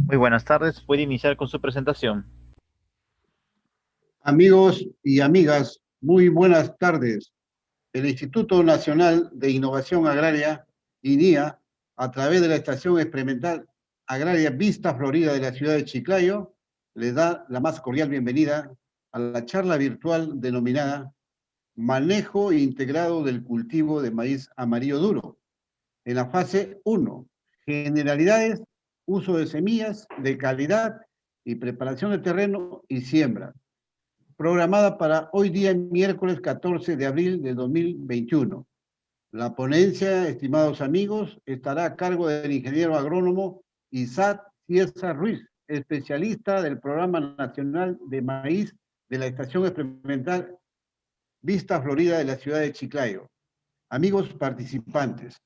Muy buenas tardes, puede iniciar con su presentación. Amigos y amigas, muy buenas tardes. El Instituto Nacional de Innovación Agraria, INIA, a través de la Estación Experimental Agraria Vista Florida de la ciudad de Chiclayo, les da la más cordial bienvenida a la charla virtual denominada Manejo Integrado del Cultivo de Maíz Amarillo Duro, en la fase 1, generalidades, uso de semillas de calidad y preparación de terreno y siembra, programada para hoy día, miércoles 14 de abril de 2021. La ponencia, estimados amigos, estará a cargo del ingeniero agrónomo Isaac Cieza Ruiz, especialista del Programa Nacional de Maíz de la Estación Experimental Vista Florida de la ciudad de Chiclayo. Amigos participantes,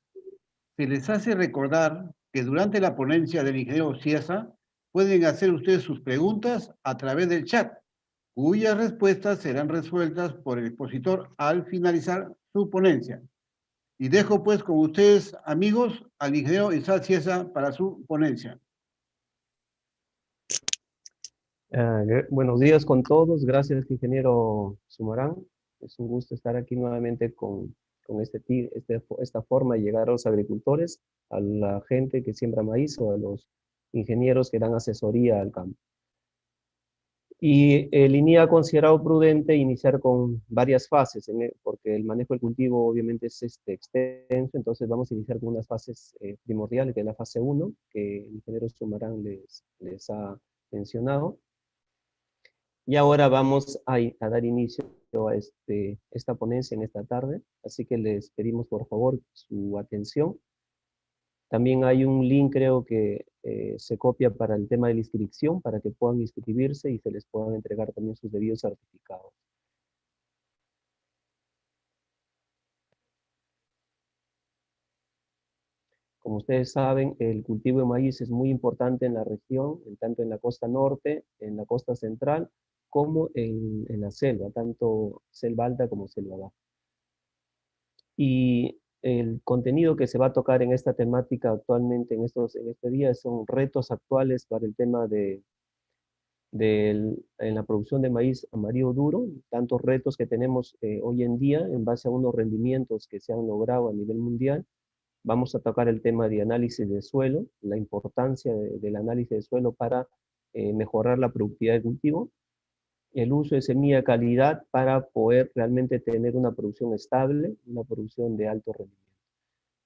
se les hace recordar que durante la ponencia del ingeniero Cieza pueden hacer ustedes sus preguntas a través del chat, cuyas respuestas serán resueltas por el expositor al finalizar su ponencia. Y dejo pues con ustedes, amigos, al ingeniero Isaac Cieza para su ponencia. Buenos días con todos. Gracias, ingeniero Sumarán. Es un gusto estar aquí nuevamente con esta forma de llegar a los agricultores, a la gente que siembra maíz o a los ingenieros que dan asesoría al campo. Y el INIA ha considerado prudente iniciar con varias fases, porque el manejo del cultivo obviamente es extenso, entonces vamos a iniciar con unas fases primordiales, que es la fase 1, que el ingeniero Sumarán les ha mencionado. Y ahora vamos a dar inicio a esta ponencia en esta tarde, así que les pedimos por favor su atención. También hay un link, creo que se copia para el tema de la inscripción, para que puedan inscribirse y se les puedan entregar también sus debidos certificados. Como ustedes saben, el cultivo de maíz es muy importante en la región, tanto en la costa norte, en la costa central, como en la selva, tanto selva alta como selva baja. Y el contenido que se va a tocar en esta temática actualmente, en este día, son retos actuales para el tema en la producción de maíz amarillo duro, tantos retos que tenemos hoy en día en base a unos rendimientos que se han logrado a nivel mundial. Vamos a tocar el tema de análisis de suelo, la importancia del análisis de suelo para mejorar la productividad del cultivo, el uso de semilla de calidad para poder realmente tener una producción estable, una producción de alto rendimiento.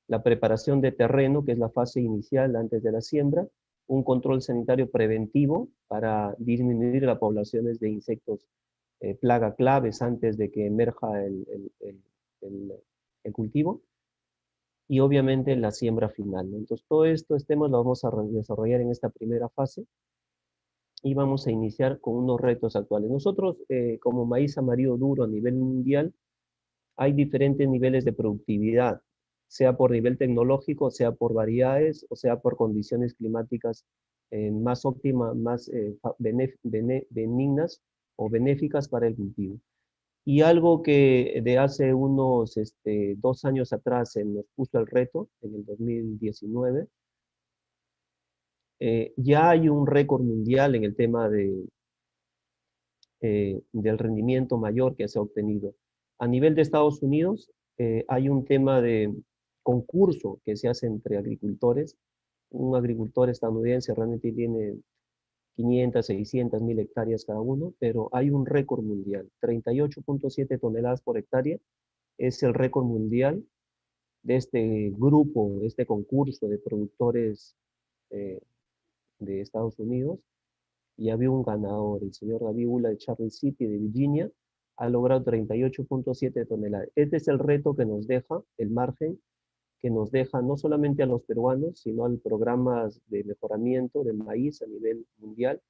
La preparación de terreno, que es la fase inicial antes de la siembra, un control sanitario preventivo para disminuir las poblaciones de insectos plaga claves antes de que emerja el cultivo, y obviamente la siembra final, ¿no? Entonces todo estos temas lo vamos a desarrollar en esta primera fase y vamos a iniciar con unos retos actuales. Nosotros, como maíz amarillo duro a nivel mundial, hay diferentes niveles de productividad, sea por nivel tecnológico, sea por variedades, o sea por condiciones climáticas más óptimas, más benignas o benéficas para el cultivo. Y algo que de hace unos 2 años atrás se nos puso el reto, en el 2019, ya hay un récord mundial en el tema del rendimiento mayor que se ha obtenido. A nivel de Estados Unidos, hay un tema de concurso que se hace entre agricultores. Un agricultor estadounidense realmente tiene 500, 600 mil hectáreas cada uno, pero hay un récord mundial. 38.7 toneladas por hectárea es el récord mundial de este grupo, este concurso de productores eh, de Estados Unidos, y había un ganador, el señor David Ula de Charles City, de Virginia, ha logrado 38.7 toneladas. Este es el reto que nos deja, el margen que nos deja no solamente a los peruanos, sino a los programas de mejoramiento del maíz a nivel mundial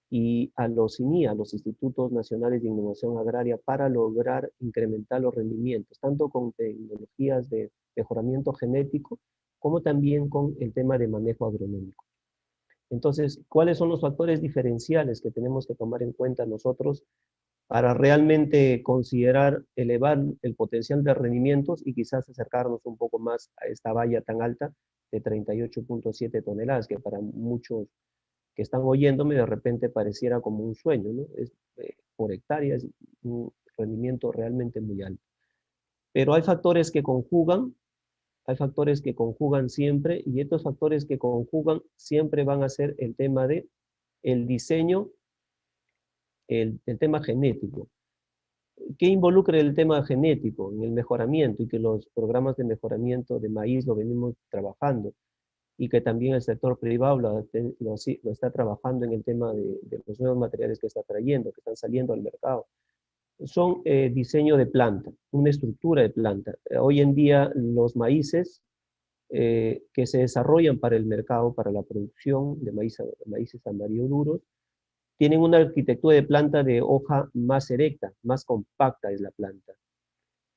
y a los INIA, a los Institutos Nacionales de Innovación Agraria, para lograr incrementar los rendimientos, tanto con tecnologías de mejoramiento genético, como también con el tema de manejo agronómico. Entonces, ¿cuáles son los factores diferenciales que tenemos que tomar en cuenta nosotros para realmente considerar elevar el potencial de rendimientos y quizás acercarnos un poco más a esta valla tan alta de 38.7 toneladas, que para muchos que están oyéndome de repente pareciera como un sueño, ¿no? Por hectárea es un rendimiento realmente muy alto. Pero hay factores que conjugan siempre, y estos factores que conjugan siempre van a ser el tema de el diseño, el tema genético. ¿Qué involucra el tema genético en el mejoramiento? Y que los programas de mejoramiento de maíz lo venimos trabajando, y que también el sector privado lo está trabajando en el tema de los nuevos materiales que está trayendo, que están saliendo al mercado. Son diseño de planta, una estructura de planta. Hoy en día los maíces que se desarrollan para el mercado, para la producción de maíces amarillo duros, tienen una arquitectura de planta de hoja más erecta, más compacta es la planta,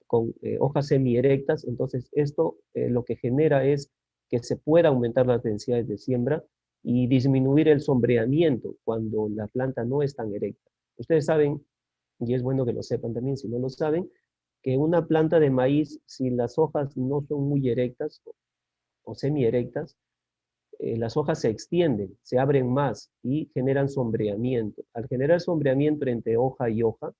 con hojas semierectas. Entonces esto lo que genera es que se pueda aumentar las densidades de siembra y disminuir el sombreamiento cuando la planta no es tan erecta. Ustedes saben, y es bueno que lo sepan también si no lo saben, que una planta de maíz, si las hojas no son muy erectas o semierectas, las hojas se extienden, se abren más y generan sombreamiento. Al generar sombreamiento entre hoja y hoja,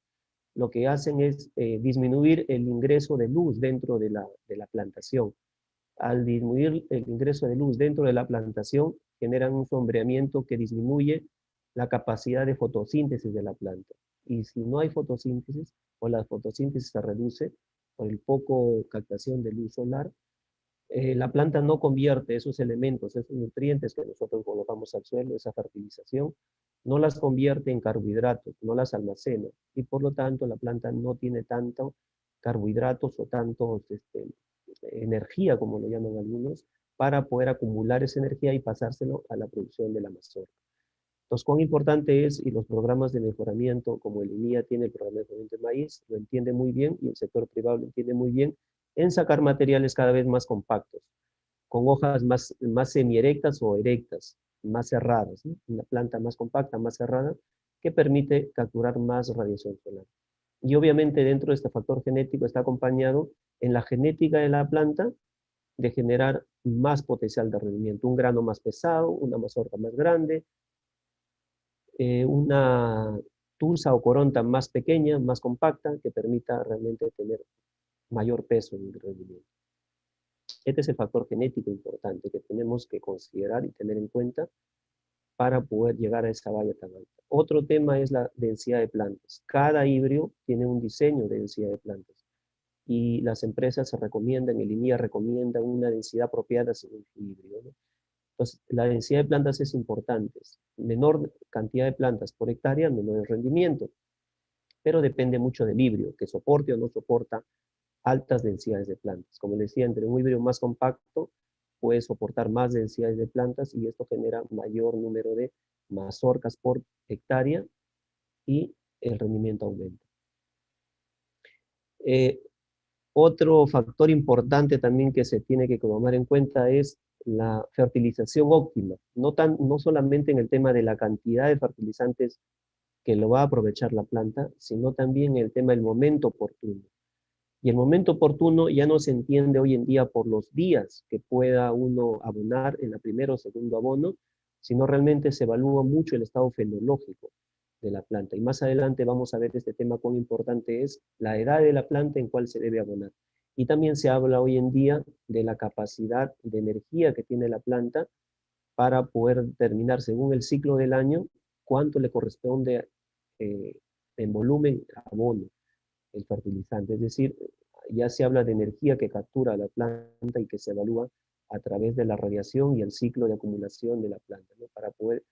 lo que hacen es disminuir el ingreso de luz dentro de la plantación. Al disminuir el ingreso de luz dentro de la plantación, generan un sombreamiento que disminuye la capacidad de fotosíntesis de la planta. Y si no hay fotosíntesis, o la fotosíntesis se reduce por el poco captación de luz solar, la planta no convierte esos elementos, esos nutrientes que nosotros colocamos al suelo, esa fertilización, no las convierte en carbohidratos, no las almacena, y por lo tanto la planta no tiene tanto carbohidratos o tanto energía, como lo llaman algunos, para poder acumular esa energía y pasárselo a la producción de la mazorca. Entonces, cuán importante es, y los programas de mejoramiento, como el INIA tiene el programa de mejoramiento de maíz, lo entiende muy bien, y el sector privado lo entiende muy bien, en sacar materiales cada vez más compactos, con hojas más semierectas o erectas, más cerradas, ¿no? Una planta más compacta, más cerrada, que permite capturar más radiación solar. Y obviamente dentro de este factor genético está acompañado en la genética de la planta de generar más potencial de rendimiento, un grano más pesado, una mazorca más grande, una tusa o coronta más pequeña, más compacta, que permita realmente tener mayor peso en el rendimiento. Este es el factor genético importante que tenemos que considerar y tener en cuenta para poder llegar a esa valla tan alta. Otro tema es la densidad de plantas. Cada híbrido tiene un diseño de densidad de plantas, y las empresas se recomiendan, el INIA recomienda una densidad apropiada según su híbrido, ¿no? Entonces, la densidad de plantas es importante. Menor cantidad de plantas por hectárea, menor rendimiento, pero depende mucho del híbrido, que soporte o no soporta altas densidades de plantas. Como les decía, entre un híbrido más compacto puede soportar más densidades de plantas, y esto genera mayor número de mazorcas por hectárea y el rendimiento aumenta. Otro factor importante también que se tiene que tomar en cuenta es la fertilización óptima, no solamente en el tema de la cantidad de fertilizantes que lo va a aprovechar la planta, sino también el tema del momento oportuno. Y el momento oportuno ya no se entiende hoy en día por los días que pueda uno abonar en la primera o segundo abono, sino realmente se evalúa mucho el estado fenológico de la planta. Y más adelante vamos a ver este tema, cuán importante es la edad de la planta en cuál se debe abonar. Y también se habla hoy en día de la capacidad de energía que tiene la planta para poder determinar, según el ciclo del año, cuánto le corresponde en volumen abono el fertilizante. Es decir, ya se habla de energía que captura la planta y que se evalúa a través de la radiación y el ciclo de acumulación de la planta, ¿no? Para poder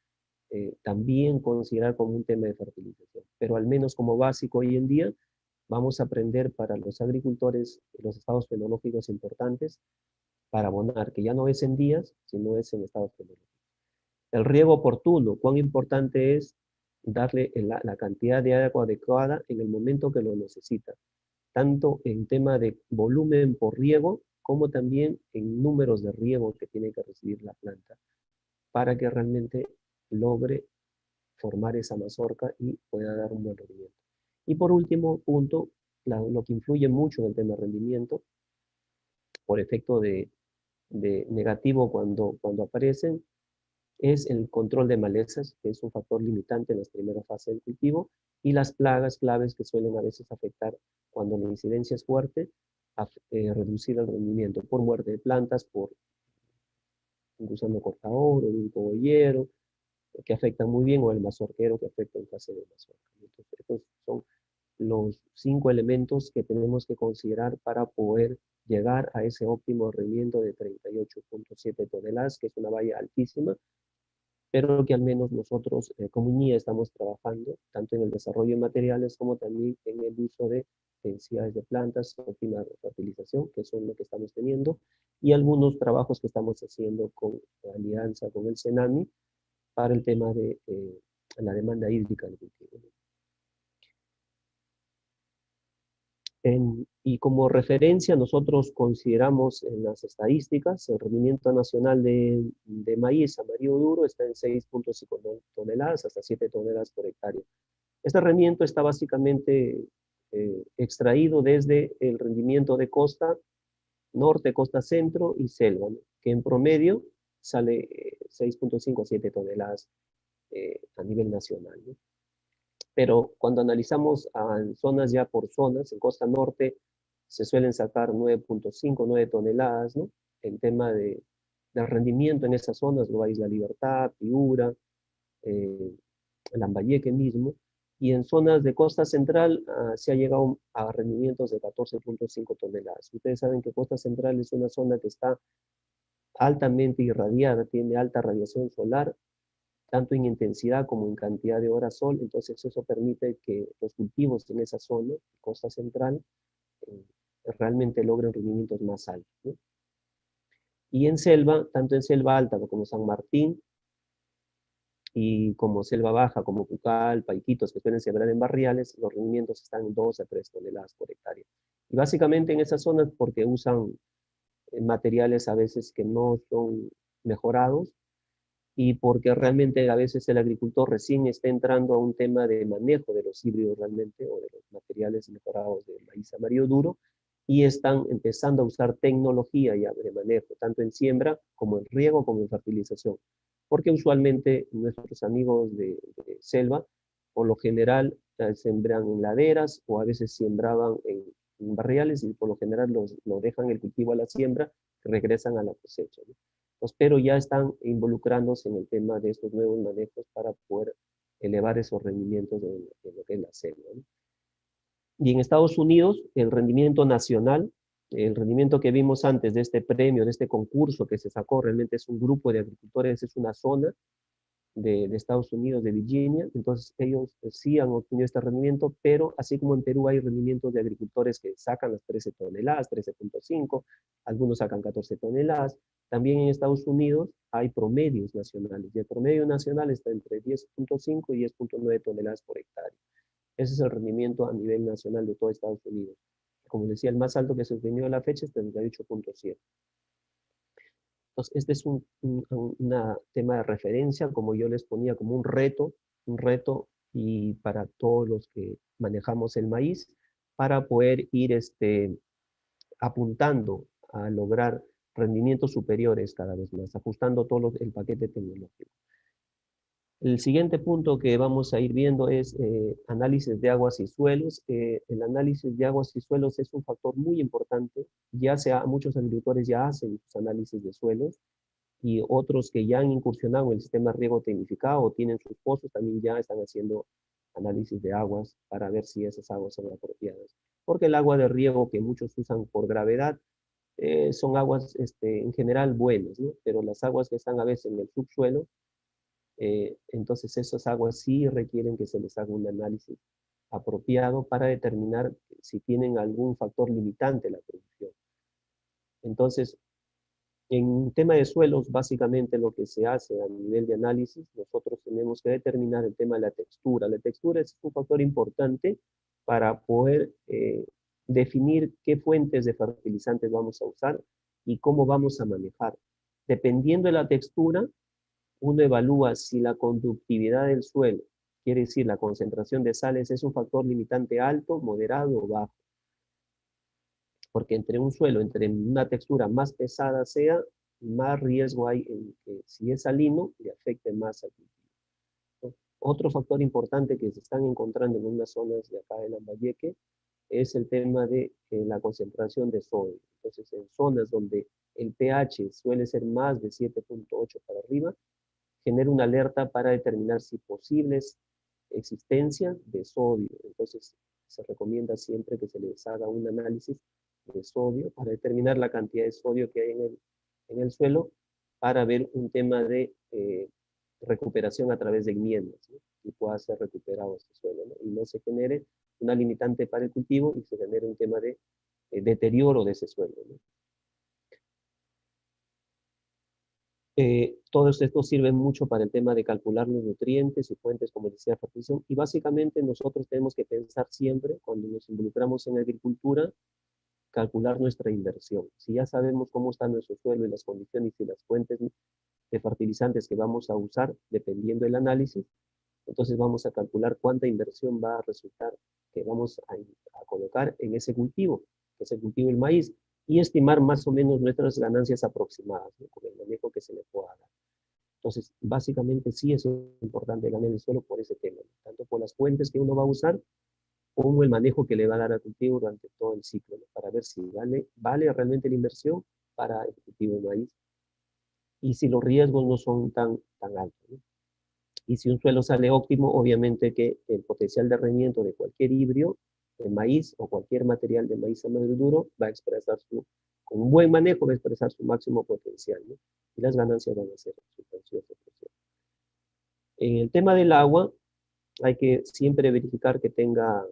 también considerar como un tema de fertilización. Pero al menos como básico hoy en día, vamos a aprender para los agricultores los estados fenológicos importantes para abonar, que ya no es en días, sino es en estados fenológicos. El riego oportuno, cuán importante es darle la cantidad de agua adecuada en el momento que lo necesita, tanto en tema de volumen por riego, como también en números de riego que tiene que recibir la planta, para que realmente logre formar esa mazorca y pueda dar un buen rendimiento. Y por último punto, lo que influye mucho en el tema de rendimiento, por efecto de negativo cuando aparecen, es el control de malezas, que es un factor limitante en las primeras fases del cultivo, y las plagas claves que suelen a veces afectar cuando la incidencia es fuerte, reducir el rendimiento por muerte de plantas, por un gusano cortador o un cogollero, que afectan muy bien, o el mazorquero que afecta en fase de mazorca. Entonces, estos son los 5 elementos que tenemos que considerar para poder llegar a ese óptimo rendimiento de 38.7 toneladas, que es una valla altísima, pero que al menos nosotros como INIA estamos trabajando tanto en el desarrollo de materiales como también en el uso de densidades de plantas, óptima fertilización, que son lo que estamos teniendo, y algunos trabajos que estamos haciendo con alianza con el CENAMI para el tema de la demanda hídrica del cultivo. Y como referencia, nosotros consideramos en las estadísticas el rendimiento nacional de maíz amarillo duro está en 6.5 toneladas hasta 7 toneladas por hectárea. Este rendimiento está básicamente extraído desde el rendimiento de costa norte, costa centro y selva, ¿no? Que en promedio sale 6.5 a 7 toneladas a nivel nacional, ¿no? Pero cuando analizamos a zonas ya por zonas, en costa norte se suelen sacar 9.5, 9 toneladas, ¿no? En tema de rendimiento en esas zonas, Loa Isla Libertad, Piura, Lambayeque mismo, y en zonas de costa central se ha llegado a rendimientos de 14.5 toneladas. Ustedes saben que costa central es una zona que está altamente irradiada, tiene alta radiación solar, tanto en intensidad como en cantidad de horas sol, entonces eso permite que los cultivos en esa zona, costa central, eh, realmente logren rendimientos más altos, ¿no? Y en selva, tanto en selva alta como San Martín, y como selva baja, como Pucallpa, Iquitos, que suelen sembrar en barriales, los rendimientos están en 2 a 3 toneladas por hectárea. Y básicamente en esas zonas porque usan materiales a veces que no son mejorados, y porque realmente a veces el agricultor recién está entrando a un tema de manejo de los híbridos realmente, o de los materiales mejorados de maíz amarillo duro, y están empezando a usar tecnología ya de manejo, tanto en siembra como en riego como en fertilización. Porque usualmente nuestros amigos de selva, por lo general, sembran en laderas o a veces sembraban en barriales y por lo general lo dejan el cultivo a la siembra, regresan a la cosecha, ¿no? Pero ya están involucrándose en el tema de estos nuevos manejos para poder elevar esos rendimientos de lo que es la selva, ¿no? Y en Estados Unidos, el rendimiento nacional, el rendimiento que vimos antes de este premio, de este concurso que se sacó, realmente es un grupo de agricultores, es una zona de Estados Unidos, de Virginia, entonces ellos sí han obtenido este rendimiento, pero así como en Perú hay rendimientos de agricultores que sacan las 13 toneladas, 13.5, algunos sacan 14 toneladas, también en Estados Unidos hay promedios nacionales, y el promedio nacional está entre 10.5 y 10.9 toneladas por hectárea. Ese es el rendimiento a nivel nacional de todo Estados Unidos. Como decía, el más alto que se obtenido a la fecha es 38.7. Entonces, este es un tema de referencia, como yo les ponía, como un reto y para todos los que manejamos el maíz, para poder ir apuntando a lograr rendimientos superiores cada vez más, ajustando todo el paquete tecnológico. El siguiente punto que vamos a ir viendo es análisis de aguas y suelos. El análisis de aguas y suelos es un factor muy importante. Muchos agricultores ya hacen sus análisis de suelos, y otros que ya han incursionado en el sistema de riego tecnificado o tienen sus pozos también ya están haciendo análisis de aguas para ver si esas aguas son apropiadas. Porque el agua de riego que muchos usan por gravedad son aguas en general buenas, ¿no? Pero las aguas que están a veces en el subsuelo, entonces esas aguas sí requieren que se les haga un análisis apropiado para determinar si tienen algún factor limitante en la producción. Entonces, en tema de suelos, básicamente lo que se hace a nivel de análisis, nosotros tenemos que determinar el tema de la textura. La textura es un factor importante para poder definir qué fuentes de fertilizantes vamos a usar y cómo vamos a manejar. Dependiendo de la textura, uno evalúa si la conductividad del suelo, quiere decir la concentración de sales es un factor limitante alto, moderado o bajo. Porque entre un suelo, entre una textura más pesada sea, más riesgo hay en que si es salino, le afecte más al cultivo, ¿no? Otro factor importante que se están encontrando en unas zonas de acá de Lambayeque es el tema de la concentración de sodio. Entonces, en zonas donde el pH suele ser más de 7.8 para arriba, genera una alerta para determinar si posibles existencia de sodio. Entonces, se recomienda siempre que se les haga un análisis de sodio para determinar la cantidad de sodio que hay en el suelo para ver un tema de recuperación a través de enmiendas, ¿no? Y pueda ser recuperado ese suelo, ¿no? Y no se genere una limitante para el cultivo y se genere un tema de deterioro de ese suelo, ¿no? Todos estos sirven mucho para el tema de calcular los nutrientes y fuentes, como decía Patricio, y básicamente nosotros tenemos que pensar siempre, cuando nos involucramos en agricultura, calcular nuestra inversión. Si ya sabemos cómo está nuestro suelo y las condiciones y las fuentes de fertilizantes que vamos a usar, dependiendo del análisis, entonces vamos a calcular cuánta inversión va a resultar que vamos a colocar en ese cultivo, que es el cultivo del maíz, y estimar más o menos nuestras ganancias aproximadas, ¿no? Con el manejo que se le pueda dar. Entonces, básicamente sí es importante el análisis suelo por ese tema, ¿no? Tanto por las fuentes que uno va a usar, como el manejo que le va a dar al cultivo durante todo el ciclo, ¿no? Para ver si vale realmente la inversión para el cultivo de maíz y si los riesgos no son tan altos, ¿no? Y si un suelo sale óptimo, obviamente que el potencial de rendimiento de cualquier híbrido de maíz o cualquier material de maíz maduro va a expresar con un buen manejo va a expresar su máximo potencial, ¿no? Y las ganancias van a ser sustanciosas. En el tema del agua, hay que siempre verificar que tenga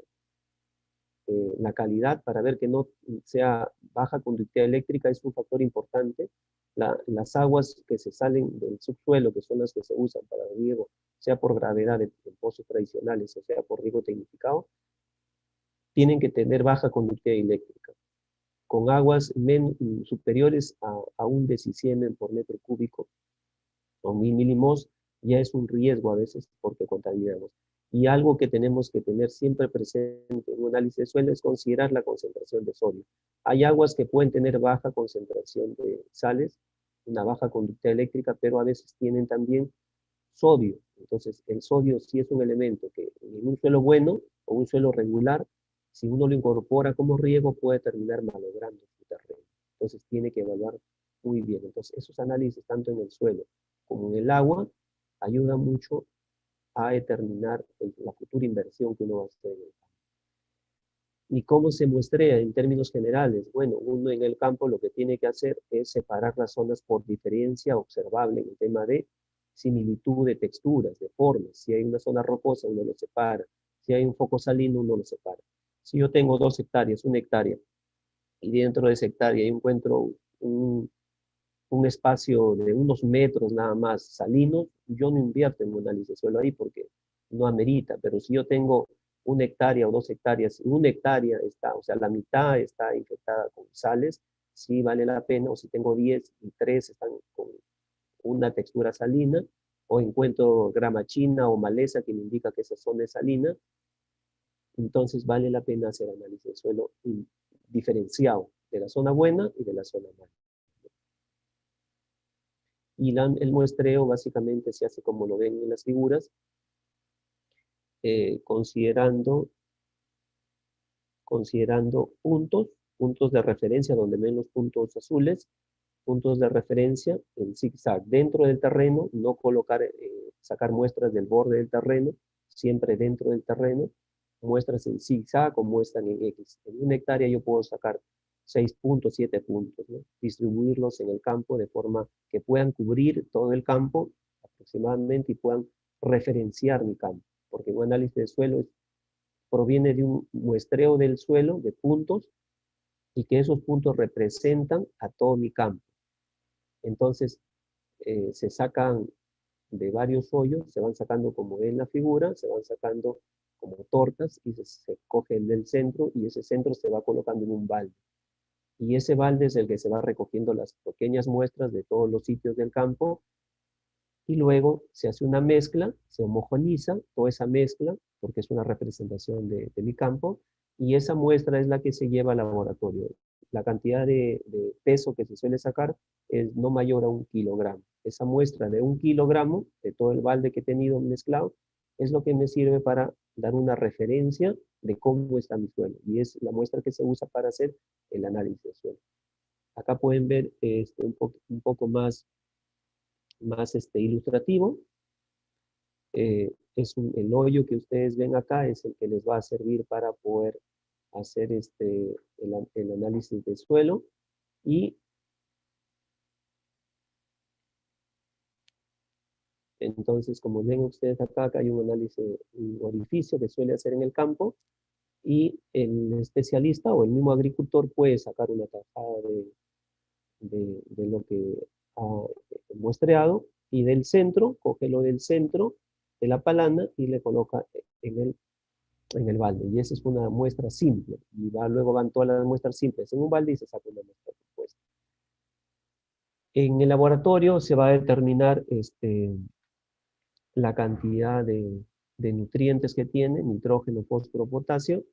la calidad para ver que no sea baja conductividad eléctrica, es un factor importante. Las aguas que se salen del subsuelo, que son las que se usan para el riego, sea por gravedad de pozos tradicionales o sea por riego tecnificado, tienen que tener baja conductividad eléctrica. Con aguas superiores a un deciciemen por metro cúbico o 1000 milimos, ya es un riesgo a veces porque contaminamos. Y algo que tenemos que tener siempre presente en un análisis de suelo es considerar la concentración de sodio. Hay aguas que pueden tener baja concentración de sales, una baja conductividad eléctrica, pero a veces tienen también sodio. Entonces, el sodio sí es un elemento que en un suelo bueno o un suelo regular, si uno lo incorpora como riego, puede terminar malogrando su terreno. Entonces, tiene que evaluar muy bien. Entonces, esos análisis, tanto en el suelo como en el agua, ayudan mucho a determinar la futura inversión que uno va a hacer en el campo. ¿Y cómo se muestrea en términos generales? Bueno, uno en el campo lo que tiene que hacer es separar las zonas por diferencia observable en el tema de similitud de texturas, de formas. Si hay una zona rocosa, uno lo separa. Si hay un foco salino, uno lo separa. Si yo tengo 2 hectáreas, 1 hectárea, y dentro de esa hectárea yo encuentro un espacio de unos metros nada más salinos, yo no invierto en un análisis de suelo ahí porque no amerita, pero si yo tengo 1 hectárea o 2 hectáreas, y 1 hectárea está, o sea, la mitad está infectada con sales, sí vale la pena, o si tengo 10 y 3 están con una textura salina, o encuentro grama china o maleza que me indica que esa zona es salina, entonces vale la pena hacer análisis de suelo diferenciado de la zona buena y de la zona mala. Y el muestreo básicamente se hace como lo ven en las figuras, considerando puntos de referencia, donde ven los puntos azules, puntos de referencia en zigzag dentro del terreno, no colocar, sacar muestras del borde del terreno, siempre dentro del terreno, muestras en zigzag o muestran en X. En 1 hectárea yo puedo sacar 6 puntos, 7 puntos, ¿no? Distribuirlos en el campo de forma que puedan cubrir todo el campo aproximadamente y puedan referenciar mi campo, porque un análisis de suelo proviene de un muestreo del suelo de puntos y que esos puntos representan a todo mi campo. Entonces, se sacan de varios hoyos, se van sacando como en la figura, se van sacando como tortas y se coge el del centro y ese centro se va colocando en un balde. Y ese balde es el que se va recogiendo las pequeñas muestras de todos los sitios del campo y luego se hace una mezcla, se homogeniza toda esa mezcla, porque es una representación de mi campo, y esa muestra es la que se lleva al laboratorio. La cantidad de peso que se suele sacar es no mayor a 1 kilogramo. Esa muestra de 1 kilogramo, de todo el balde que he tenido mezclado, es lo que me sirve para dar una referencia de cómo está mi suelo, y es la muestra que se usa para hacer el análisis de suelo. Acá pueden ver un poco más ilustrativo. El hoyo que ustedes ven acá es el que les va a servir para poder hacer el análisis de suelo. Y entonces, como ven ustedes acá hay un análisis, un orificio que suele hacer en el campo, y el especialista o el mismo agricultor puede sacar una tajada de lo que ha muestreado, y del centro, coge lo del centro de la palana y le coloca en el balde. Y esa es una muestra simple. Y luego van todas las muestras simples en un balde y se saca una muestra compuesta. En el laboratorio se va a determinar la cantidad de nutrientes que tiene, nitrógeno, fósforo, potasio.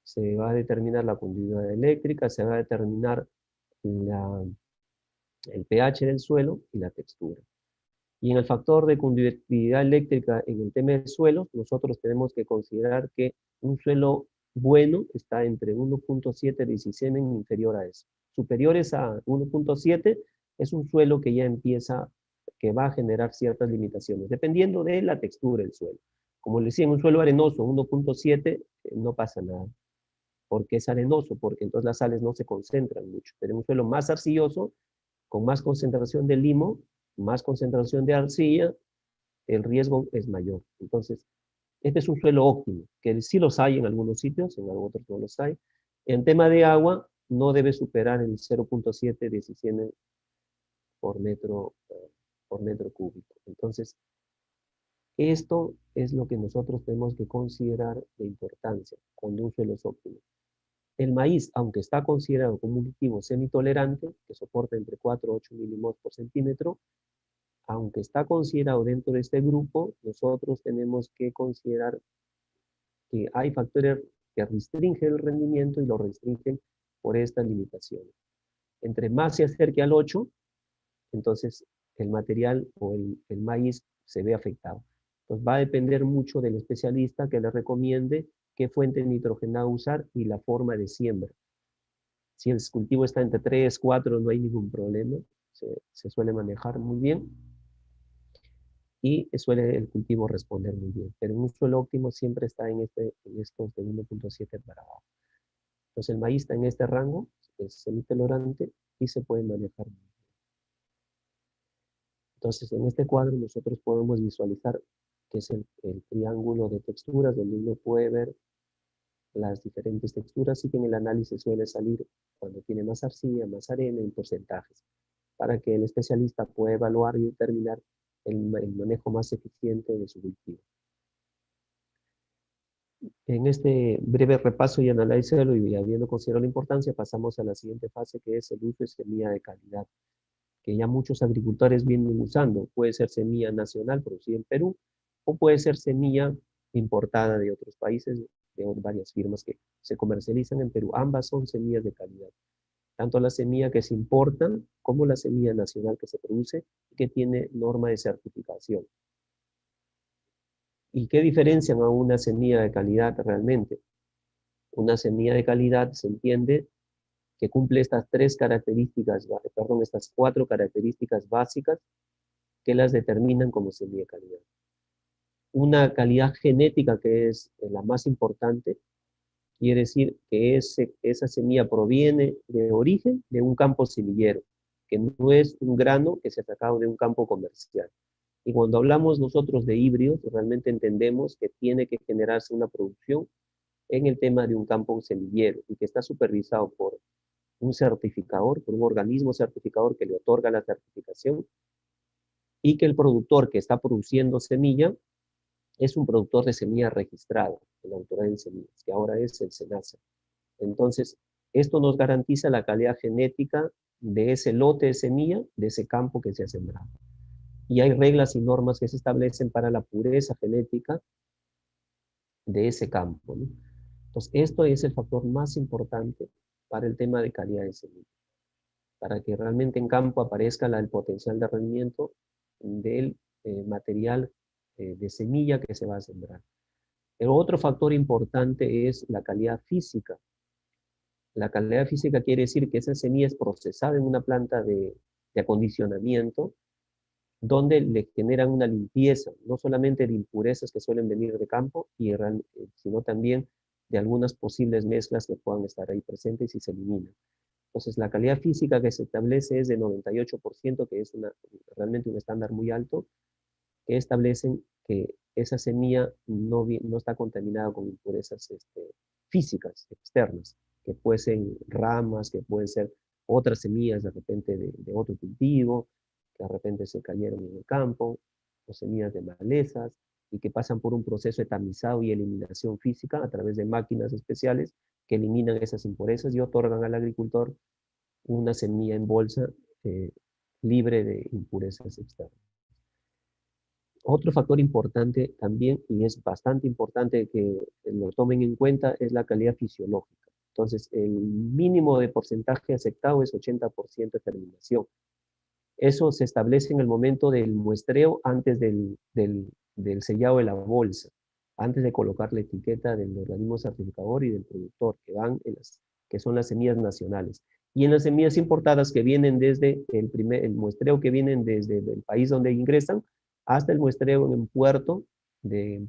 Se va a determinar la conductividad eléctrica, se va a determinar el pH del suelo y la textura. Y en el factor de conductividad eléctrica en el tema de suelos, nosotros tenemos que considerar que un suelo bueno está entre 1.7 de semen inferior a eso. Superiores a 1.7 es un suelo que ya empieza, que va a generar ciertas limitaciones, dependiendo de la textura del suelo. Como les decía, en un suelo arenoso, 1.7 no pasa nada. ¿Por qué es arenoso? Porque entonces las sales no se concentran mucho. Pero en un suelo más arcilloso, con más concentración de limo, más concentración de arcilla, el riesgo es mayor. Entonces, este es un suelo óptimo, que sí los hay en algunos sitios, en otros no los hay. En tema de agua, no debe superar el 0.7 de sisieme por metro cúbico. Entonces, esto es lo que nosotros tenemos que considerar de importancia cuando un suelo es óptimo. El maíz, aunque está considerado como un cultivo semitolerante, que soporta entre 4 a 8 milimols por centímetro, aunque está considerado dentro de este grupo, nosotros tenemos que considerar que hay factores que restringen el rendimiento y lo restringen por estas limitaciones. Entre más se acerque al 8, entonces el material o el maíz se ve afectado. Entonces va a depender mucho del especialista que le recomiende qué fuente nitrogenada usar y la forma de siembra. Si el cultivo está entre 3, 4, no hay ningún problema, se suele manejar muy bien y suele el cultivo responder muy bien. Pero en un suelo óptimo siempre está en estos de 1.7 para abajo. Entonces el maíz está en este rango, es semitolerante y se puede manejar muy bien. Entonces en este cuadro nosotros podemos visualizar que es el triángulo de texturas, donde uno puede ver las diferentes texturas, y que en el análisis suele salir cuando tiene más arcilla, más arena, en porcentajes, para que el especialista pueda evaluar y determinar el manejo más eficiente de su cultivo. En este breve repaso y análisis y habiendo considerado la importancia, pasamos a la siguiente fase, que es el uso de semilla de calidad, que ya muchos agricultores vienen usando. Puede ser semilla nacional producida en Perú, o puede ser semilla importada de otros países, de varias firmas que se comercializan en Perú. Ambas son semillas de calidad. Tanto la semilla que se importa como la semilla nacional que se produce y que tiene norma de certificación. ¿Y qué diferencian a una semilla de calidad realmente? Una semilla de calidad se entiende que cumple estas estas 4 características básicas que las determinan como semilla de calidad. Una calidad genética, que es la más importante, quiere decir que esa semilla proviene de origen de un campo semillero, que no es un grano que se ha sacado de un campo comercial. Y cuando hablamos nosotros de híbridos, realmente entendemos que tiene que generarse una producción en el tema de un campo semillero, y que está supervisado por un certificador, por un organismo certificador que le otorga la certificación, y que el productor que está produciendo semilla es un productor de semilla registrado en la Autoridad de Semillas, que ahora es el SENASA. Entonces, esto nos garantiza la calidad genética de ese lote de semilla, de ese campo que se ha sembrado. y hay reglas y normas que se establecen para la pureza genética de ese campo, ¿no? Entonces, esto es el factor más importante para el tema de calidad de semilla, para que realmente en campo aparezca el potencial de rendimiento del material de semilla que se va a sembrar. El otro factor importante es la calidad física. La calidad física quiere decir que esa semilla es procesada en una planta de acondicionamiento donde le generan una limpieza, no solamente de impurezas que suelen venir de campo, sino también de algunas posibles mezclas que puedan estar ahí presentes y se eliminan. Entonces, la calidad física que se establece es de 98%, que es realmente un estándar muy alto, que establecen que esa semilla no está contaminada con impurezas físicas, externas, que pueden ser ramas, que pueden ser otras semillas de repente de otro cultivo, que de repente se cayeron en el campo, o semillas de malezas, y que pasan por un proceso de tamizado y eliminación física a través de máquinas especiales que eliminan esas impurezas y otorgan al agricultor una semilla en bolsa libre de impurezas externas. Otro factor importante también, y es bastante importante que lo tomen en cuenta, es la calidad fisiológica. Entonces, el mínimo de porcentaje aceptado es 80% de germinación. Eso se establece en el momento del muestreo antes del sellado de la bolsa, antes de colocar la etiqueta del organismo certificador y del productor, que son las semillas nacionales. Y en las semillas importadas que vienen desde el muestreo que vienen desde el país donde ingresan, hasta el muestreo en un puerto, en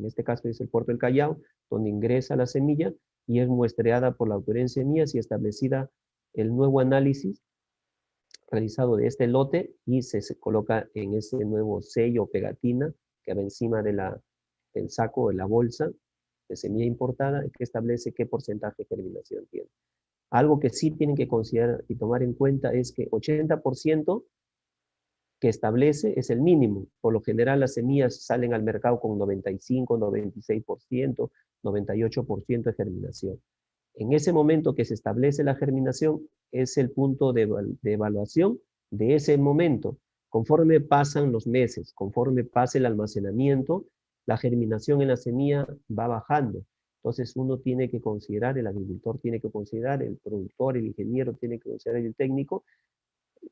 este caso es el puerto del Callao, donde ingresa la semilla y es muestreada por la autoridad en semillas y establecida el nuevo análisis realizado de este lote y se coloca en ese nuevo sello o pegatina que va encima del saco de la bolsa de semilla importada que establece qué porcentaje de germinación tiene. Algo que sí tienen que considerar y tomar en cuenta es que 80% que establece es el mínimo. Por lo general las semillas salen al mercado con 95, 96%, 98% de germinación. En ese momento que se establece la germinación es el punto de evaluación de ese momento. Conforme pasan los meses, conforme pase el almacenamiento, la germinación en la semilla va bajando. Entonces uno tiene que considerar, el agricultor tiene que considerar, el productor, el ingeniero tiene que considerar, el técnico,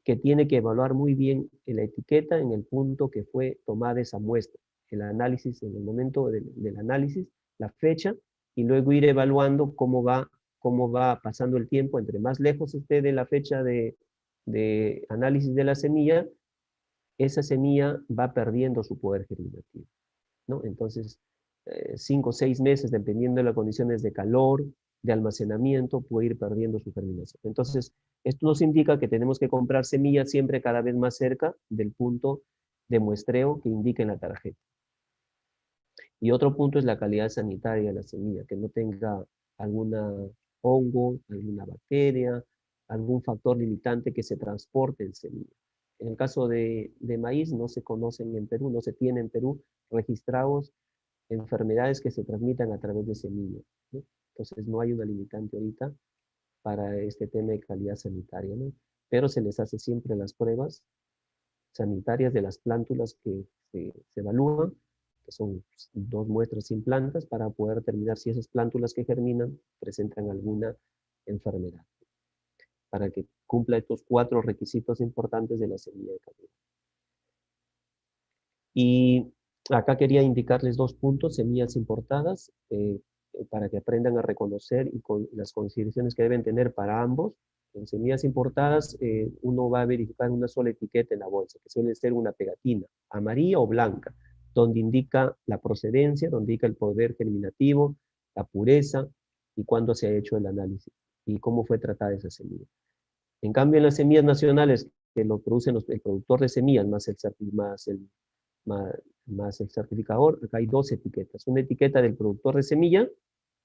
que tiene que evaluar muy bien la etiqueta en el punto que fue tomada esa muestra, el análisis, en el momento del análisis, la fecha, y luego ir evaluando cómo va pasando el tiempo, entre más lejos esté de la fecha de análisis de la semilla, esa semilla va perdiendo su poder germinativo, ¿no? Entonces, 5 o 6 meses, dependiendo de las condiciones de calor, de almacenamiento, puede ir perdiendo su germinación. Entonces, esto nos indica que tenemos que comprar semillas siempre cada vez más cerca del punto de muestreo que indica en la tarjeta. Y otro punto es la calidad sanitaria de la semilla, que no tenga alguna hongo, alguna bacteria, algún factor limitante que se transporte en semilla. En el caso de maíz no se conocen en Perú, no se tiene en Perú registrados enfermedades que se transmitan a través de semillas, ¿no? Entonces no hay una limitante ahorita para este tema de calidad sanitaria, ¿no? Pero se les hace siempre las pruebas sanitarias de las plántulas que se evalúan, que son 2 muestras sin plantas, para poder determinar si esas plántulas que germinan presentan alguna enfermedad, para que cumpla estos 4 requisitos importantes de la semilla de calidad. Y acá quería indicarles 2 puntos, semillas importadas, para que aprendan a reconocer y con las consideraciones que deben tener para ambos. En semillas importadas, uno va a verificar una sola etiqueta en la bolsa, que suele ser una pegatina, amarilla o blanca, donde indica la procedencia, donde indica el poder germinativo, la pureza y cuándo se ha hecho el análisis y cómo fue tratada esa semilla. En cambio, en las semillas nacionales, que lo producen el productor de semillas más el certificador, acá hay 2 etiquetas. Una etiqueta del productor de semilla,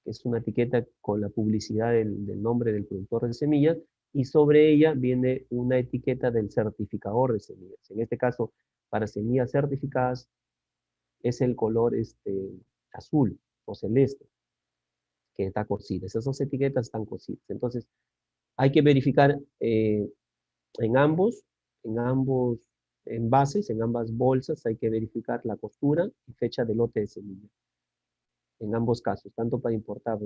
que es una etiqueta con la publicidad del nombre del productor de semillas, y sobre ella viene una etiqueta del certificador de semillas. En este caso, para semillas certificadas, es el color azul o celeste, que está cosida. Esas 2 etiquetas están cosidas. Entonces, hay que verificar en ambos envases, en ambas bolsas, hay que verificar la costura y fecha de lote de semilla. En ambos casos, tanto para importar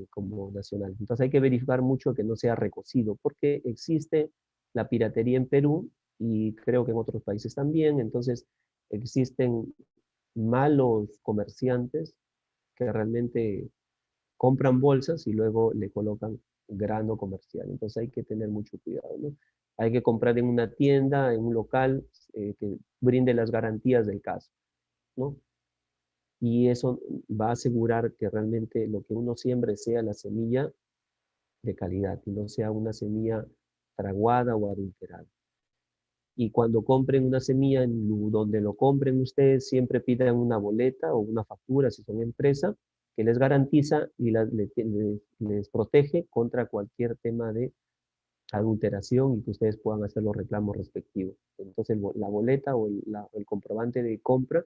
como nacional. Entonces hay que verificar mucho que no sea recocido, porque existe la piratería en Perú y creo que en otros países también. Entonces existen malos comerciantes que realmente compran bolsas y luego le colocan grano comercial. Entonces hay que tener mucho cuidado, ¿no? Hay que comprar en una tienda, en un local que brinde las garantías del caso, ¿no? Y eso va a asegurar que realmente lo que uno siembre sea la semilla de calidad y no sea una semilla fraguada o adulterada. Y cuando compren una semilla, donde lo compren ustedes, siempre pidan una boleta o una factura, si son empresa, que les garantiza y les protege contra cualquier tema de adulteración y que ustedes puedan hacer los reclamos respectivos. Entonces, la boleta o el comprobante de compra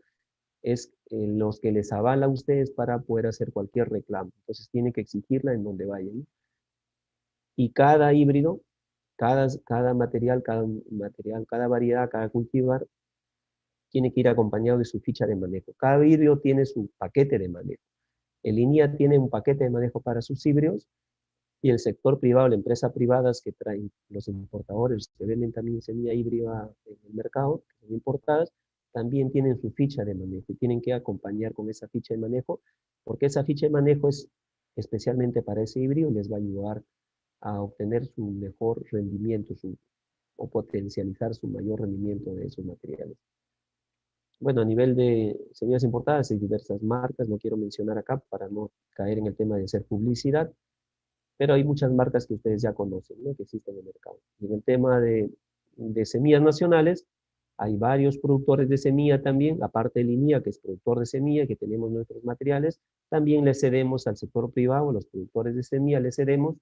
es los que les avala a ustedes para poder hacer cualquier reclamo. Entonces, tienen que exigirla en donde vayan. Y cada híbrido, cada variedad, cada cultivar, tiene que ir acompañado de su ficha de manejo. Cada híbrido tiene su paquete de manejo. El INIA tiene un paquete de manejo para sus híbridos y el sector privado, las empresas privadas que traen los importadores, que venden también semilla híbrida en el mercado, que son importadas, también tienen su ficha de manejo y tienen que acompañar con esa ficha de manejo, porque esa ficha de manejo es especialmente para ese híbrido y les va a ayudar a obtener su mejor rendimiento o potencializar su mayor rendimiento de esos materiales. Bueno, a nivel de semillas importadas hay diversas marcas, no quiero mencionar acá para no caer en el tema de hacer publicidad, pero hay muchas marcas que ustedes ya conocen, ¿no? Que existen en el mercado. Y en el tema de semillas nacionales, hay varios productores de semilla también, aparte de Linía, que es productor de semilla, que tenemos nuestros materiales, también le cedemos al sector privado, los productores de semilla, le cedemos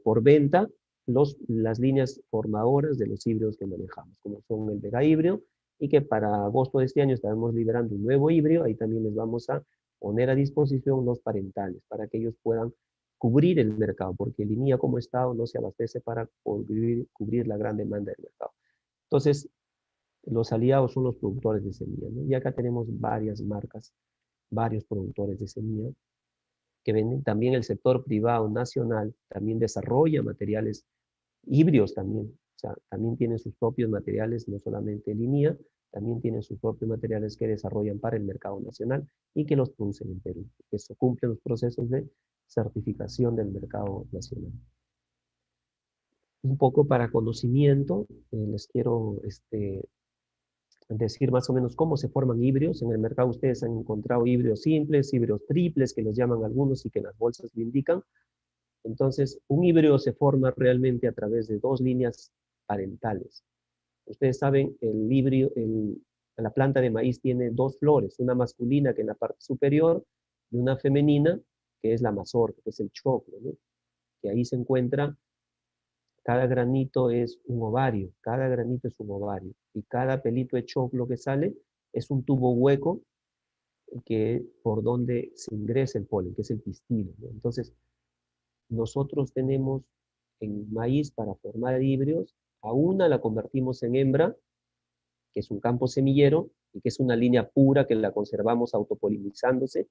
por venta las líneas formadoras de los híbridos que manejamos, como son el Vega híbrido, y que para agosto de este año estaremos liberando un nuevo híbrido, ahí también les vamos a poner a disposición los parentales, para que ellos puedan cubrir el mercado, porque Linía como Estado no se abastece para cubrir la gran demanda del mercado. Entonces, los aliados son los productores de semilla, ¿no? Y acá tenemos varias marcas, varios productores de semilla, que venden. También el sector privado nacional también desarrolla materiales híbridos también. O sea, también tienen sus propios materiales, no solamente línea, también tienen sus propios materiales que desarrollan para el mercado nacional y que los producen en Perú, que eso cumple los procesos de certificación del mercado nacional. Un poco para conocimiento, les quiero decir más o menos cómo se forman híbridos. En el mercado ustedes han encontrado híbridos simples, híbridos triples, que los llaman algunos y que las bolsas lo indican. Entonces, un híbrido se forma realmente a través de dos líneas parentales. Ustedes saben, la planta de maíz tiene dos flores, una masculina que es la parte superior y una femenina que es la mazorca, que es el choclo, ¿no? Que ahí se encuentra, cada granito es un ovario, cada granito es un ovario, y cada pelito de choclo que sale es un tubo hueco por donde se ingresa el polen, que es el pistilo, ¿no? Entonces, nosotros tenemos en maíz para formar híbridos, a una la convertimos en hembra, que es un campo semillero, y que es una línea pura que la conservamos autopolinizándose,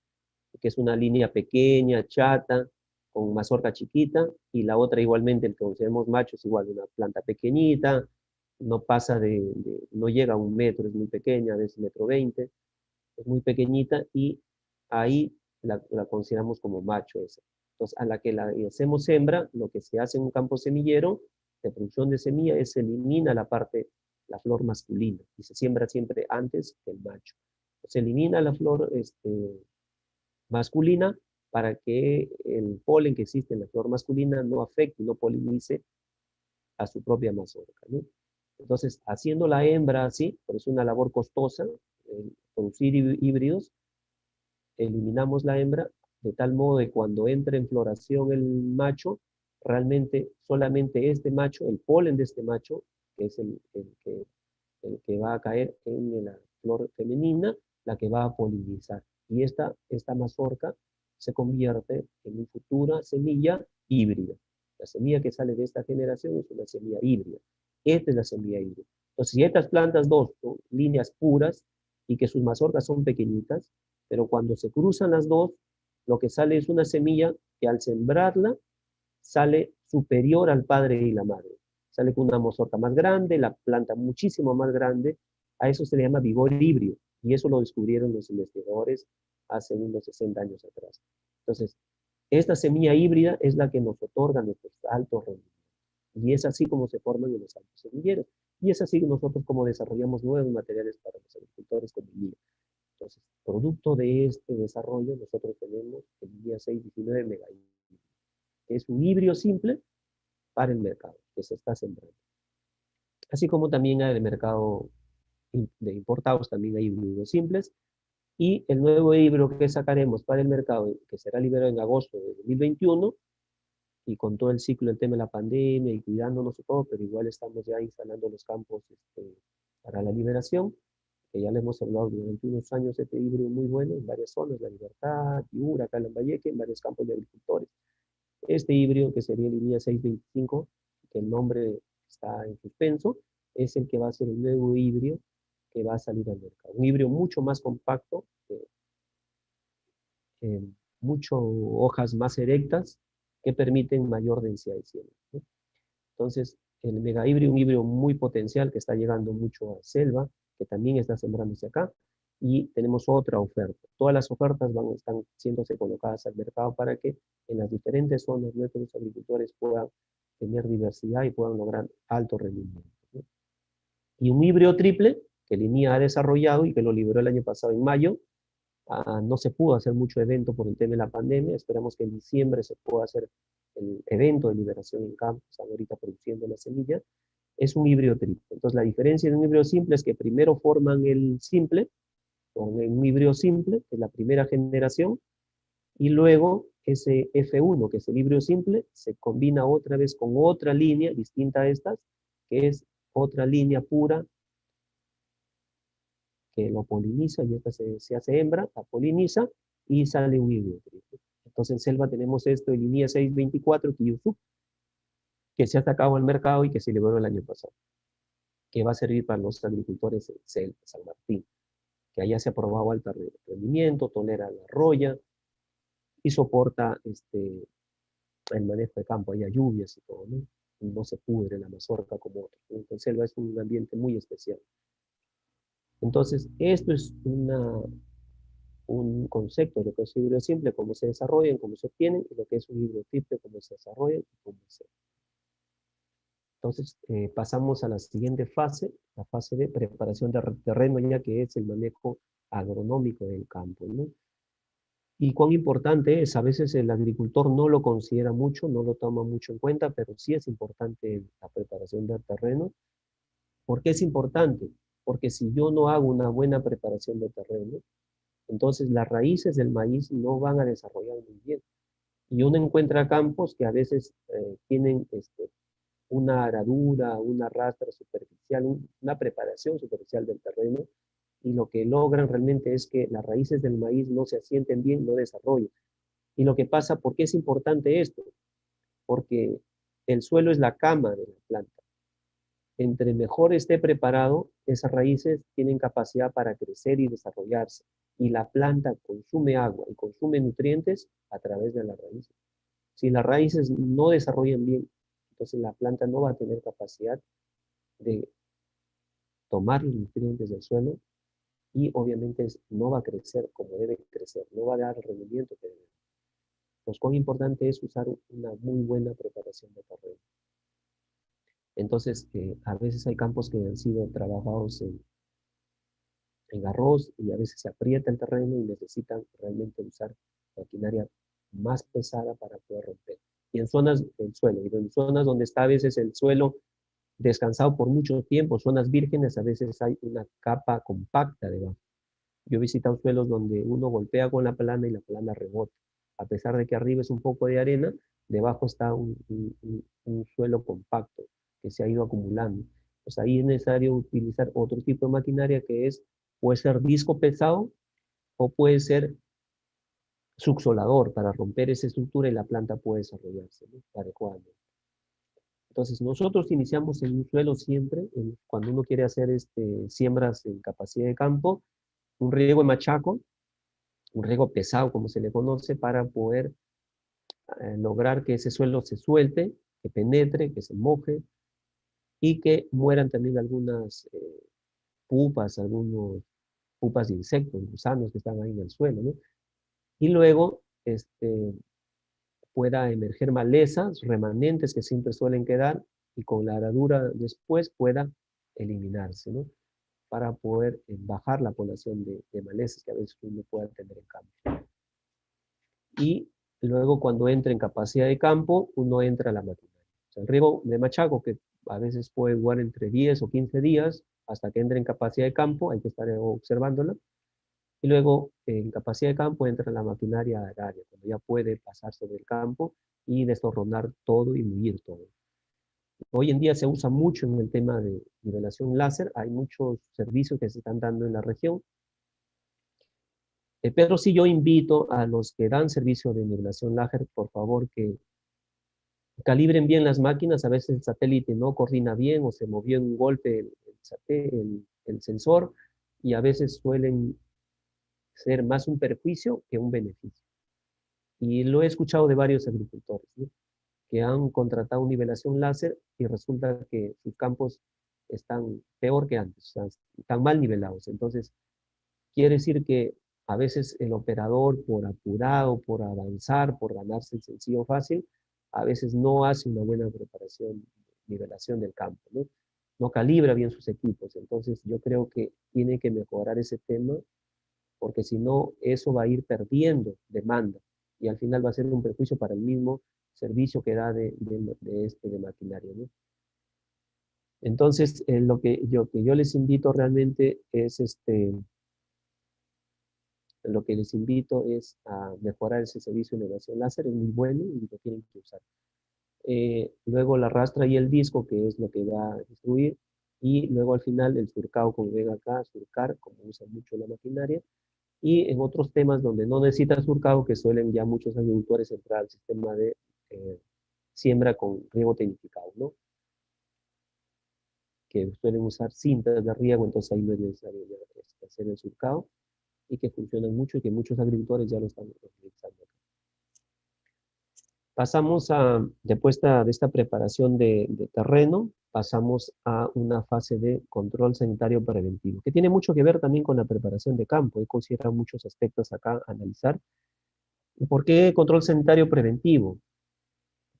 que es una línea pequeña, chata, con mazorca chiquita, y la otra igualmente, el que consideramos macho, es igual, una planta pequeñita, no pasa no llega a 1 metro, es muy pequeña, a veces 1,20 m, es muy pequeñita, y ahí la consideramos como macho esa. Entonces, a la que la hacemos hembra, lo que se hace en un campo semillero de producción de semilla es se elimina la flor masculina, y se siembra siempre antes que el macho. Se elimina la flor masculina para que el polen que existe en la flor masculina no afecte, no polinice a su propia mazorca, ¿no? Entonces, haciendo la hembra así, por eso es una labor costosa, producir híbridos, eliminamos la hembra, de tal modo que cuando entre en floración el macho, realmente solamente este macho, el polen de este macho, que es el que va a caer en la flor femenina, la que va a polinizar. Y esta mazorca se convierte en una futura semilla híbrida. La semilla que sale de esta generación es una semilla híbrida. Esta es la semilla híbrida. Entonces, si estas plantas dos son líneas puras y que sus mazorcas son pequeñitas, pero cuando se cruzan las dos, lo que sale es una semilla que al sembrarla sale superior al padre y la madre. Sale con una mazorca más grande, la planta muchísimo más grande. A eso se le llama vigor híbrido, y eso lo descubrieron los investigadores hace unos 60 años atrás. Entonces, esta semilla híbrida es la que nos otorga nuestros altos rendimientos. Y es así como se forman en los altos semilleros. Y es así que nosotros como desarrollamos nuevos materiales para los agricultores como el INIA. Entonces, producto de este desarrollo, nosotros tenemos el INIA 619 Mega Híbrido, que es un híbrido simple para el mercado, que se está sembrando. Así como también hay el mercado de importados, también hay híbridos simples. Y el nuevo híbrido que sacaremos para el mercado, que será liberado en agosto de 2021, y con todo el ciclo del tema de la pandemia y cuidándonos y todo, pero igual estamos ya instalando los campos para la liberación, que ya le hemos hablado durante unos años, este híbrido muy bueno en varias zonas, La Libertad, Piura, acá en Lambayeque, en varios campos de agricultores. Este híbrido, que sería el INIA 625, que el nombre está en suspenso, es el que va a ser el nuevo híbrido que va a salir al mercado. Un híbrido mucho más compacto, mucho hojas más erectas, que permiten mayor densidad de siembra, ¿no? Entonces, el mega híbrido, un híbrido muy potencial que está llegando mucho a selva, que también está sembrándose acá, y tenemos otra oferta. Todas las ofertas están siéndose colocadas al mercado para que en las diferentes zonas nuestros agricultores puedan tener diversidad y puedan lograr alto rendimiento, ¿no? Y un híbrido triple que el INIA ha desarrollado y que lo liberó el año pasado en mayo. No se pudo hacer mucho evento por el tema de la pandemia. Esperamos que en diciembre se pueda hacer el evento de liberación en campo. Están ahorita produciendo la semilla. Es un híbrido triple. Entonces, la diferencia de un híbrido simple es que primero forman el simple, con un híbrido simple, que es la primera generación, y luego ese F1, que es el híbrido simple, se combina otra vez con otra línea distinta a estas, que es otra línea pura que lo poliniza, y esta se hace hembra, la poliniza y sale un híbrido triple. Entonces en selva tenemos esto, el INIA 624 Kiyusu, que se ha sacado al mercado y que se liberó el año pasado, que va a servir para los agricultores en selva, San Martín, que allá se ha probado alto rendimiento, tolera la roya y soporta el manejo de campo, haya lluvias y todo, ¿no? Y no se pudre la mazorca como otros. Entonces selva es un ambiente muy especial. Entonces, esto es un concepto de lo que es un híbrido simple, cómo se desarrollan, cómo se obtienen, y lo que es un híbrido triple, cómo se desarrollan y cómo se... Entonces, pasamos a la siguiente fase, la fase de preparación de terreno, ya que es el manejo agronómico del campo, ¿no? Y cuán importante es, a veces el agricultor no lo considera mucho, no lo toma mucho en cuenta, pero sí es importante la preparación del terreno. ¿Por qué es importante? Porque si yo no hago una buena preparación de terreno, entonces las raíces del maíz no van a desarrollar muy bien. Y uno encuentra campos que a veces tienen una aradura, una rastra superficial, una preparación superficial del terreno, y lo que logran realmente es que las raíces del maíz no se asienten bien, no desarrollan. Y lo que pasa, ¿por qué es importante esto? Porque el suelo es la cama de la planta. Entre mejor esté preparado, esas raíces tienen capacidad para crecer y desarrollarse. Y la planta consume agua y consume nutrientes a través de las raíces. Si las raíces no desarrollan bien, entonces la planta no va a tener capacidad de tomar los nutrientes del suelo, y obviamente no va a crecer como debe crecer, no va a dar el rendimiento que debe. Entonces, cuán importante es usar una muy buena preparación de terreno. Entonces, a veces hay campos que han sido trabajados en arroz, y a veces se aprieta el terreno y necesitan realmente usar maquinaria más pesada para poder romper. Y en zonas del suelo, y en zonas donde está a veces el suelo descansado por mucho tiempo, zonas vírgenes, a veces hay una capa compacta debajo. Yo he visitado suelos donde uno golpea con la plana y la plana rebota. A pesar de que arriba es un poco de arena, debajo está un suelo compacto que se ha ido acumulando. Pues ahí es necesario utilizar otro tipo de maquinaria, que puede ser disco pesado o puede ser subsolador, para romper esa estructura y la planta puede desarrollarse, ¿no?, adecuadamente. Entonces, nosotros iniciamos en un suelo siempre, cuando uno quiere hacer siembras en capacidad de campo, un riego de machaco, un riego pesado, como se le conoce, para poder lograr que ese suelo se suelte, que penetre, que se moje, y que mueran también algunas algunos pupas de insectos, gusanos que están ahí en el suelo, ¿no? Y luego pueda emerger malezas, remanentes que siempre suelen quedar, y con la aradura después pueda eliminarse, ¿no? Para poder bajar la población de malezas que a veces uno pueda tener en campo. Y luego cuando entre en capacidad de campo, uno entra a la maquinaria. O sea, el riego de machaco, que a veces puede durar entre 10 o 15 días, hasta que entre en capacidad de campo, hay que estar observándola. Y luego, en capacidad de campo, entra la maquinaria agraria, cuando ya puede pasarse del campo y destorronar todo y mullir todo. Hoy en día se usa mucho en el tema de nivelación láser, hay muchos servicios que se están dando en la región, pero sí yo invito a los que dan servicio de nivelación láser, por favor, que calibren bien las máquinas. A veces el satélite no coordina bien o se movió en un golpe el sensor, y a veces suelen ser más un perjuicio que un beneficio. Y lo he escuchado de varios agricultores, ¿no?, que han contratado nivelación láser y resulta que sus campos están peor que antes, o sea, están mal nivelados. Entonces, quiere decir que a veces el operador, por apurado, por avanzar, por ganarse el sencillo fácil, a veces no hace una buena preparación, nivelación del campo, ¿no? No calibra bien sus equipos. Entonces, yo creo que tiene que mejorar ese tema, porque si no, eso va a ir perdiendo demanda y al final va a ser un perjuicio para el mismo servicio que da de maquinaria, ¿no? Entonces, lo que yo les invito realmente es lo que les invito es a mejorar ese servicio de nivelación láser, es muy bueno y lo tienen que usar. Luego la rastra y el disco, que es lo que va a destruir, y luego al final el surcado, como ven acá, surcar, como usa mucho la maquinaria, y en otros temas donde no necesita surcado, que suelen ya muchos agricultores entrar al sistema de siembra con riego tecnificado, ¿no? Que suelen usar cintas de riego, entonces ahí no es necesario ya hacer el surcado, y que funcionan mucho y que muchos agricultores ya lo están utilizando. Pasamos después de esta preparación de terreno, pasamos a una fase de control sanitario preventivo, que tiene mucho que ver también con la preparación de campo. He considerado muchos aspectos acá a analizar. ¿Y por qué control sanitario preventivo?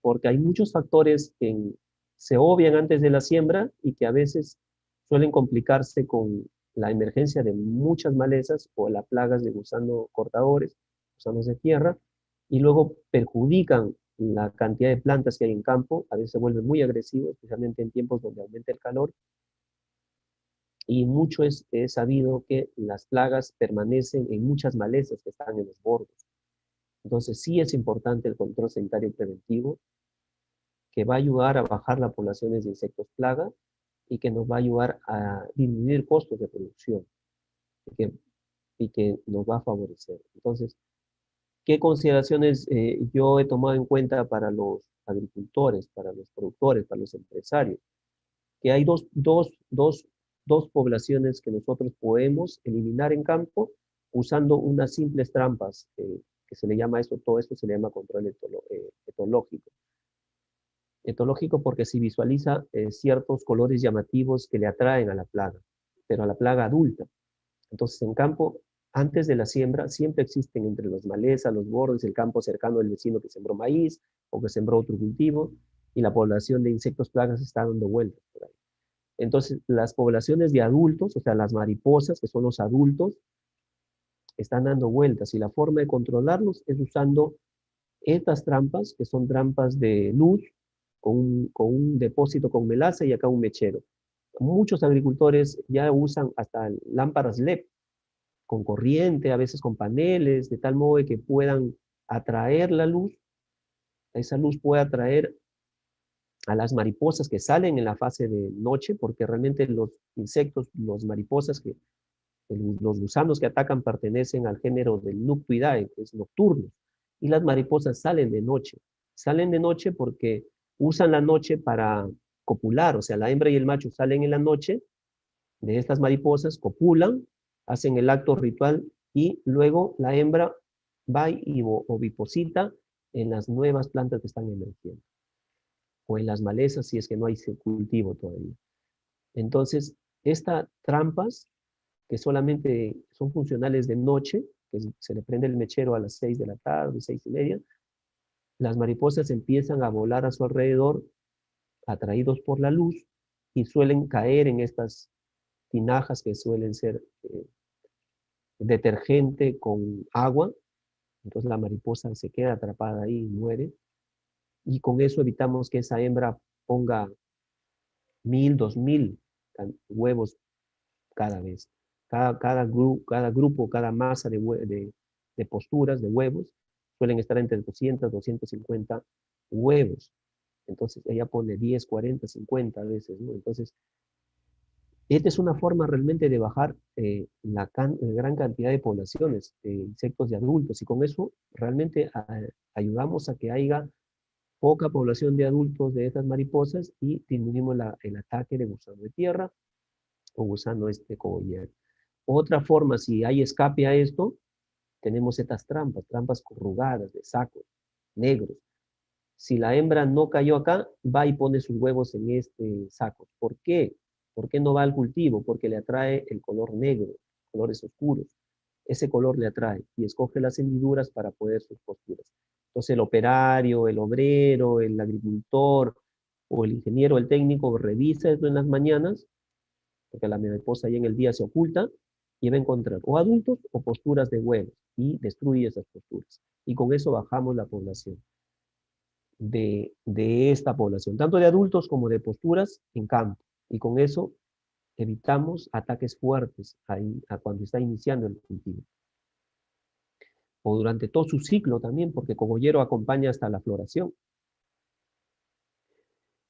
Porque hay muchos factores que se obvian antes de la siembra y que a veces suelen complicarse con la emergencia de muchas malezas o las plagas de gusano cortadores, gusanos de tierra, y luego perjudican la cantidad de plantas que hay en campo. A veces se vuelve muy agresivo, especialmente en tiempos donde aumenta el calor, y mucho es sabido que las plagas permanecen en muchas malezas que están en los bordos. Entonces sí es importante el control sanitario preventivo, que va a ayudar a bajar las poblaciones de insectos plaga y que nos va a ayudar a disminuir costos de producción y que nos va a favorecer. Entonces, ¿qué consideraciones yo he tomado en cuenta para los agricultores, para los productores, para los empresarios? Que hay dos poblaciones que nosotros podemos eliminar en campo usando unas simples trampas, que se le llama esto, todo esto se le llama control etológico. Etológico porque se visualiza ciertos colores llamativos que le atraen a la plaga, pero a la plaga adulta. Entonces, en campo, antes de la siembra, siempre existen entre las malezas, los bordes, el campo cercano del vecino que sembró maíz o que sembró otro cultivo, y la población de insectos plagas está dando vueltas por ahí. Entonces, las poblaciones de adultos, o sea, las mariposas, que son los adultos, están dando vueltas, y la forma de controlarlos es usando estas trampas, que son trampas de luz, con un depósito con melaza y acá un mechero. Muchos agricultores ya usan hasta lámparas LED, con corriente, a veces con paneles, de tal modo que puedan atraer la luz. Esa luz puede atraer a las mariposas que salen en la fase de noche, porque realmente los insectos, los mariposas, los gusanos que atacan pertenecen al género del Nuctuidae, que es nocturno, y las mariposas salen de noche. Salen de noche porque usan la noche para copular, o sea, la hembra y el macho salen en la noche de estas mariposas, copulan, hacen el acto ritual y luego la hembra va y oviposita en las nuevas plantas que están emergiendo o en las malezas si es que no hay cultivo todavía. Entonces, estas trampas que solamente son funcionales de noche, que se le prende el mechero a las 6 de la tarde, 6:30, las mariposas empiezan a volar a su alrededor, atraídos por la luz, y suelen caer en estas tinajas que suelen ser detergente con agua, entonces la mariposa se queda atrapada ahí y muere, y con eso evitamos que esa hembra ponga 1000, 2000 huevos cada vez. Cada grupo, cada masa de posturas, de huevos, suelen estar entre 200, 250 huevos. Entonces ella pone 10, 40, 50 veces, ¿no? Entonces, esta es una forma realmente de bajar la gran cantidad de poblaciones de insectos de adultos y con eso realmente ayudamos a que haya poca población de adultos de estas mariposas y disminuimos el ataque de gusano de tierra o gusano cogollero. Otra forma, si hay escape a esto, tenemos estas trampas, trampas corrugadas de sacos negros. Si la hembra no cayó acá, va y pone sus huevos en este saco. ¿Por qué? ¿Por qué no va al cultivo? Porque le atrae el color negro, colores oscuros. Ese color le atrae y escoge las hendiduras para poder sus posturas. Entonces el operario, el obrero, el agricultor o el ingeniero, el técnico revisa esto en las mañanas, porque la mariposa ahí en el día se oculta y va a encontrar o adultos o posturas de huevos y destruye esas posturas. Y con eso bajamos la población de esta población, tanto de adultos como de posturas en campo. Y con eso evitamos ataques fuertes a cuando está iniciando el cultivo. O durante todo su ciclo también, porque cogollero acompaña hasta la floración.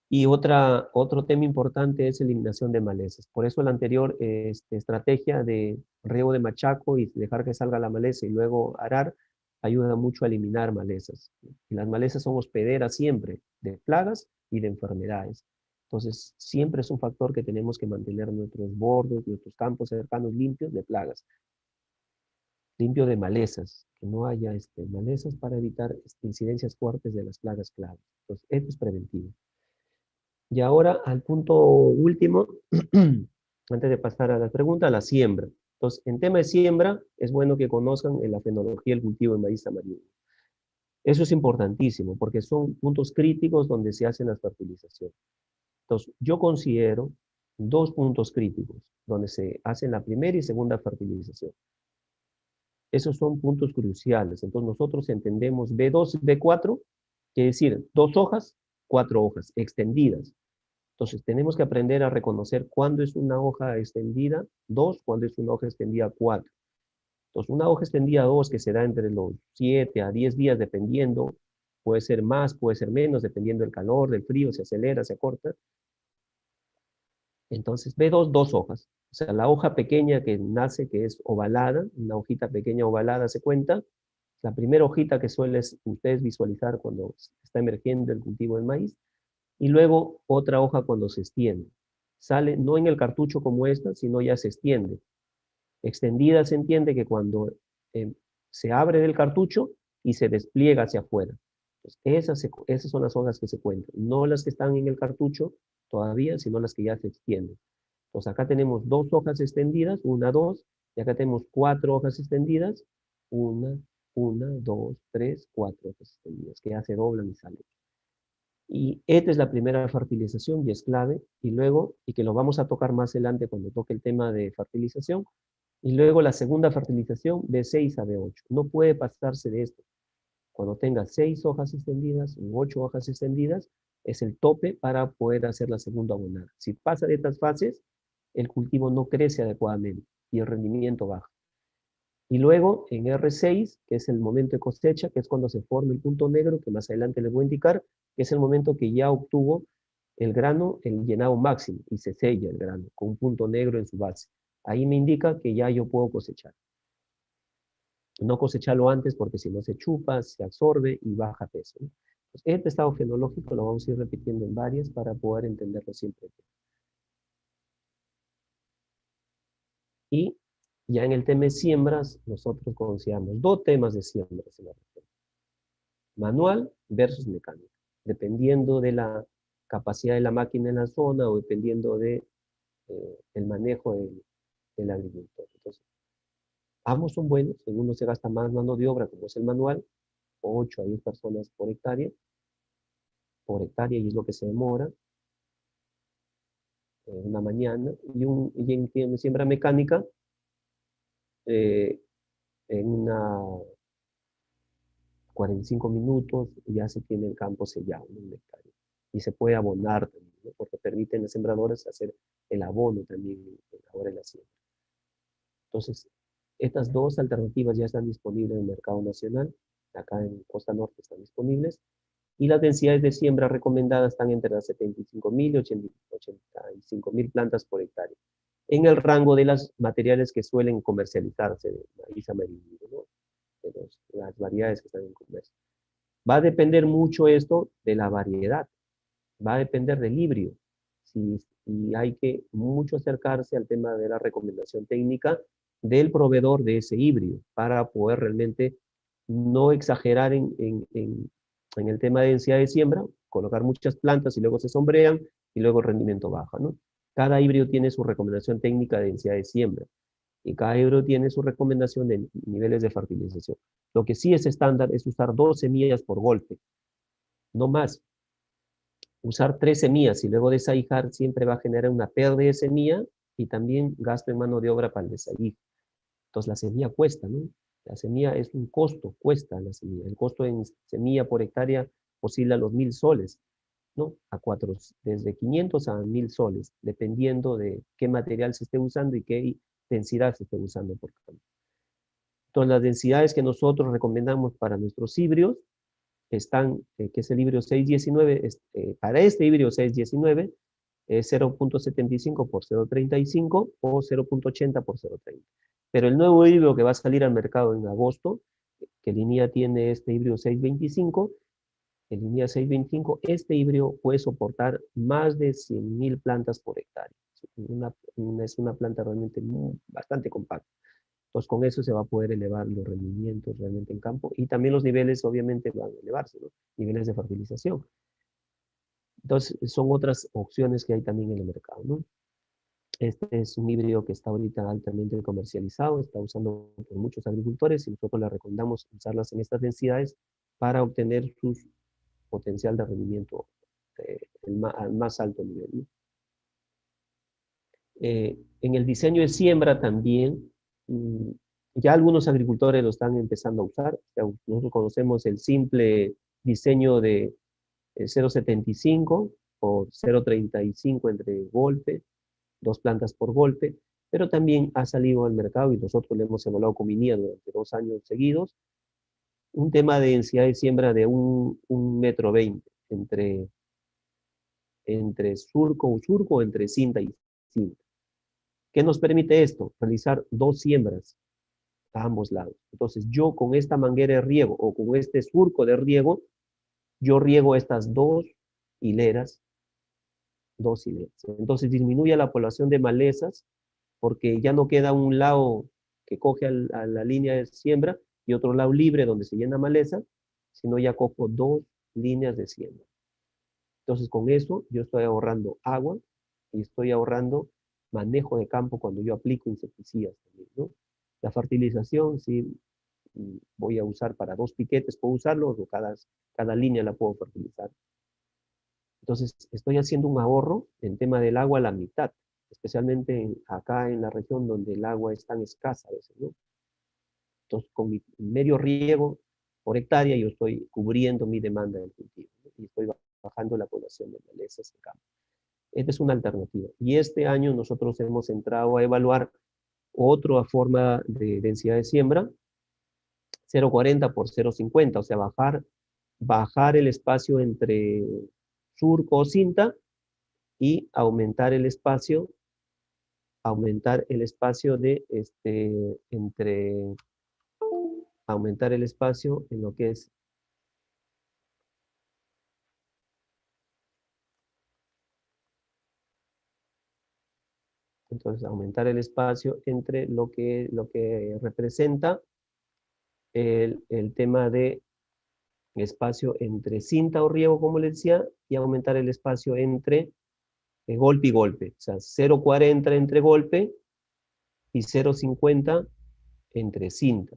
Y otro tema importante es eliminación de malezas. Por eso la anterior estrategia de riego de machaco y dejar que salga la maleza y luego arar, ayuda mucho a eliminar malezas. Y las malezas son hospederas siempre de plagas y de enfermedades. Entonces, siempre es un factor que tenemos que mantener nuestros bordos, nuestros campos cercanos limpios de plagas. Limpio de malezas, que no haya malezas para evitar incidencias fuertes de las plagas clave. Entonces, esto es preventivo. Y ahora al punto último, antes de pasar a la pregunta, la siembra. Entonces, en tema de siembra, es bueno que conozcan la fenología del cultivo de maíz amarillo. Eso es importantísimo, porque son puntos críticos donde se hacen las fertilizaciones. Entonces, yo considero 2 puntos críticos, donde se hacen la primera y segunda fertilización. Esos son puntos cruciales. Entonces, nosotros entendemos B2 y B4, quiere decir 2 hojas, 4 hojas, extendidas. Entonces, tenemos que aprender a reconocer cuándo es una hoja extendida 2, cuándo es una hoja extendida 4. Entonces, una hoja extendida 2 que se da entre los 7 a 10 días, dependiendo, puede ser más, puede ser menos, dependiendo del calor, del frío, se acelera, se acorta. Entonces, B2, 2 hojas. O sea, la hoja pequeña que nace, que es ovalada, una hojita pequeña ovalada se cuenta, la primera hojita que suelen ustedes visualizar cuando está emergiendo el cultivo del maíz, y luego otra hoja cuando se extiende. Sale no en el cartucho como esta, sino ya se extiende. Extendida se entiende que cuando se abre del cartucho y se despliega hacia afuera. Entonces, esas son las hojas que se cuentan, no las que están en el cartucho todavía, sino las que ya se extienden. Entonces acá tenemos 2 hojas extendidas, 1, 2, y acá tenemos 4 hojas extendidas, 1, 2, 3, 4 hojas extendidas, que ya se doblan y salen. Y esta es la primera fertilización y es clave, y luego, y que lo vamos a tocar más adelante cuando toque el tema de fertilización, y luego la segunda fertilización B6 a B8. No puede pasarse de esto. Cuando tenga 6 hojas extendidas o 8 hojas extendidas, es el tope para poder hacer la segunda abonada. Si pasa de estas fases, el cultivo no crece adecuadamente y el rendimiento baja. Y luego en R6, que es el momento de cosecha, que es cuando se forma el punto negro, que más adelante les voy a indicar, que es el momento que ya obtuvo el grano, el llenado máximo, y se sella el grano con un punto negro en su base. Ahí me indica que ya yo puedo cosechar. No cosecharlo antes porque si no se chupa, se absorbe y baja peso, ¿no? Este estado fenológico lo vamos a ir repitiendo en varias para poder entenderlo siempre. Y ya en el tema de siembras, nosotros consideramos dos temas de siembras en la región. Manual versus mecánica, dependiendo de la capacidad de la máquina en la zona o dependiendo de el manejo del agricultor. Entonces, ambos son buenos, en uno se gasta más mano de obra, como es el manual, 8 a 10 personas por hectárea, y es lo que se demora una mañana, y en siembra mecánica, en una 45 minutos ya se tiene el campo sellado en un hectárea. Y se puede abonar también, ¿no? Porque permiten los sembradores hacer el abono también en la hora de la siembra. Entonces, estas dos alternativas ya están disponibles en el mercado nacional, acá en Costa Norte están disponibles, y las densidades de siembra recomendadas están entre las 75.000 y 85.000 plantas por hectárea, en el rango de los materiales que suelen comercializarse, de maíz amarillo, ¿no? De las variedades que están en comercio. Va a depender mucho esto de la variedad, va a depender del híbrido. Y hay que mucho acercarse al tema de la recomendación técnica del proveedor de ese híbrido para poder realmente no exagerar en el tema de densidad de siembra, colocar muchas plantas y luego se sombrean y luego el rendimiento baja, ¿no? Cada híbrido tiene su recomendación técnica de densidad de siembra y cada híbrido tiene su recomendación de niveles de fertilización. Lo que sí es estándar es usar 2 semillas por golpe, no más. Usar 3 semillas y luego desahijar siempre va a generar una pérdida de semilla y también gasto en mano de obra para el desahijo. Entonces la semilla cuesta, ¿no? La semilla es un costo, cuesta la semilla. El costo en semilla por hectárea oscila a los 1.000 soles, ¿no? Desde 500 a 1.000 soles, dependiendo de qué material se esté usando y qué densidad se esté usando por campo. Entonces las densidades que nosotros recomendamos para nuestros híbridos están, que es el híbrido 619, para este híbrido 619 es 0.75 por 0.35 o 0.80 por 0.30. Pero el nuevo híbrido que va a salir al mercado en agosto, que línea tiene este híbrido 625, en línea 625, este híbrido puede soportar más de 100.000 plantas por hectárea. Es una planta realmente bastante compacta. Pues con eso se va a poder elevar los rendimientos realmente en campo y también los niveles obviamente van a elevarse, ¿no? Niveles de fertilización. Entonces son otras opciones que hay también en el mercado, ¿no? Este es un híbrido que está ahorita altamente comercializado, está usando por muchos agricultores y nosotros le recomendamos usarlas en estas densidades para obtener su potencial de rendimiento al más alto nivel, ¿no? En el diseño de siembra también, ya algunos agricultores lo están empezando a usar. O sea, nosotros conocemos el simple diseño de 0.75 o 0.35 entre golpe, 2 plantas por golpe, pero también ha salido al mercado y nosotros lo hemos evaluado con Minía durante 2 años seguidos, un tema de densidad de siembra de 1,20 m entre surco, entre cinta y cinta. ¿Qué nos permite esto? Realizar 2 siembras a ambos lados. Entonces yo con esta manguera de riego o con este surco de riego, yo riego estas hileras, 2 hileras. Entonces disminuye la población de malezas porque ya no queda un lado que coge a la línea de siembra y otro lado libre donde se llena maleza, sino ya cojo 2 líneas de siembra. Entonces con eso yo estoy ahorrando agua y estoy ahorrando manejo de campo cuando yo aplico insecticidas también, ¿no? La fertilización, sí, voy a usar para 2 piquetes, puedo usarlo, o cada línea la puedo fertilizar. Entonces, estoy haciendo un ahorro en tema del agua a la mitad, especialmente acá en la región donde el agua es tan escasa a veces, ¿no? Entonces, con mi medio riego por hectárea, yo estoy cubriendo mi demanda del cultivo, ¿no? Y estoy bajando la población de malezas en campo. Esta es una alternativa. Y este año nosotros hemos entrado a evaluar otra forma de densidad de siembra, 0.40 por 0.50, o sea, bajar el espacio entre surco o cinta y aumentar el espacio de aumentar el espacio en lo que es Entonces, aumentar el espacio entre lo que representa el tema de espacio entre cinta o riego, como les decía, y aumentar el espacio entre golpe y golpe. O sea, 0,40 entre golpe y 0,50 entre cinta.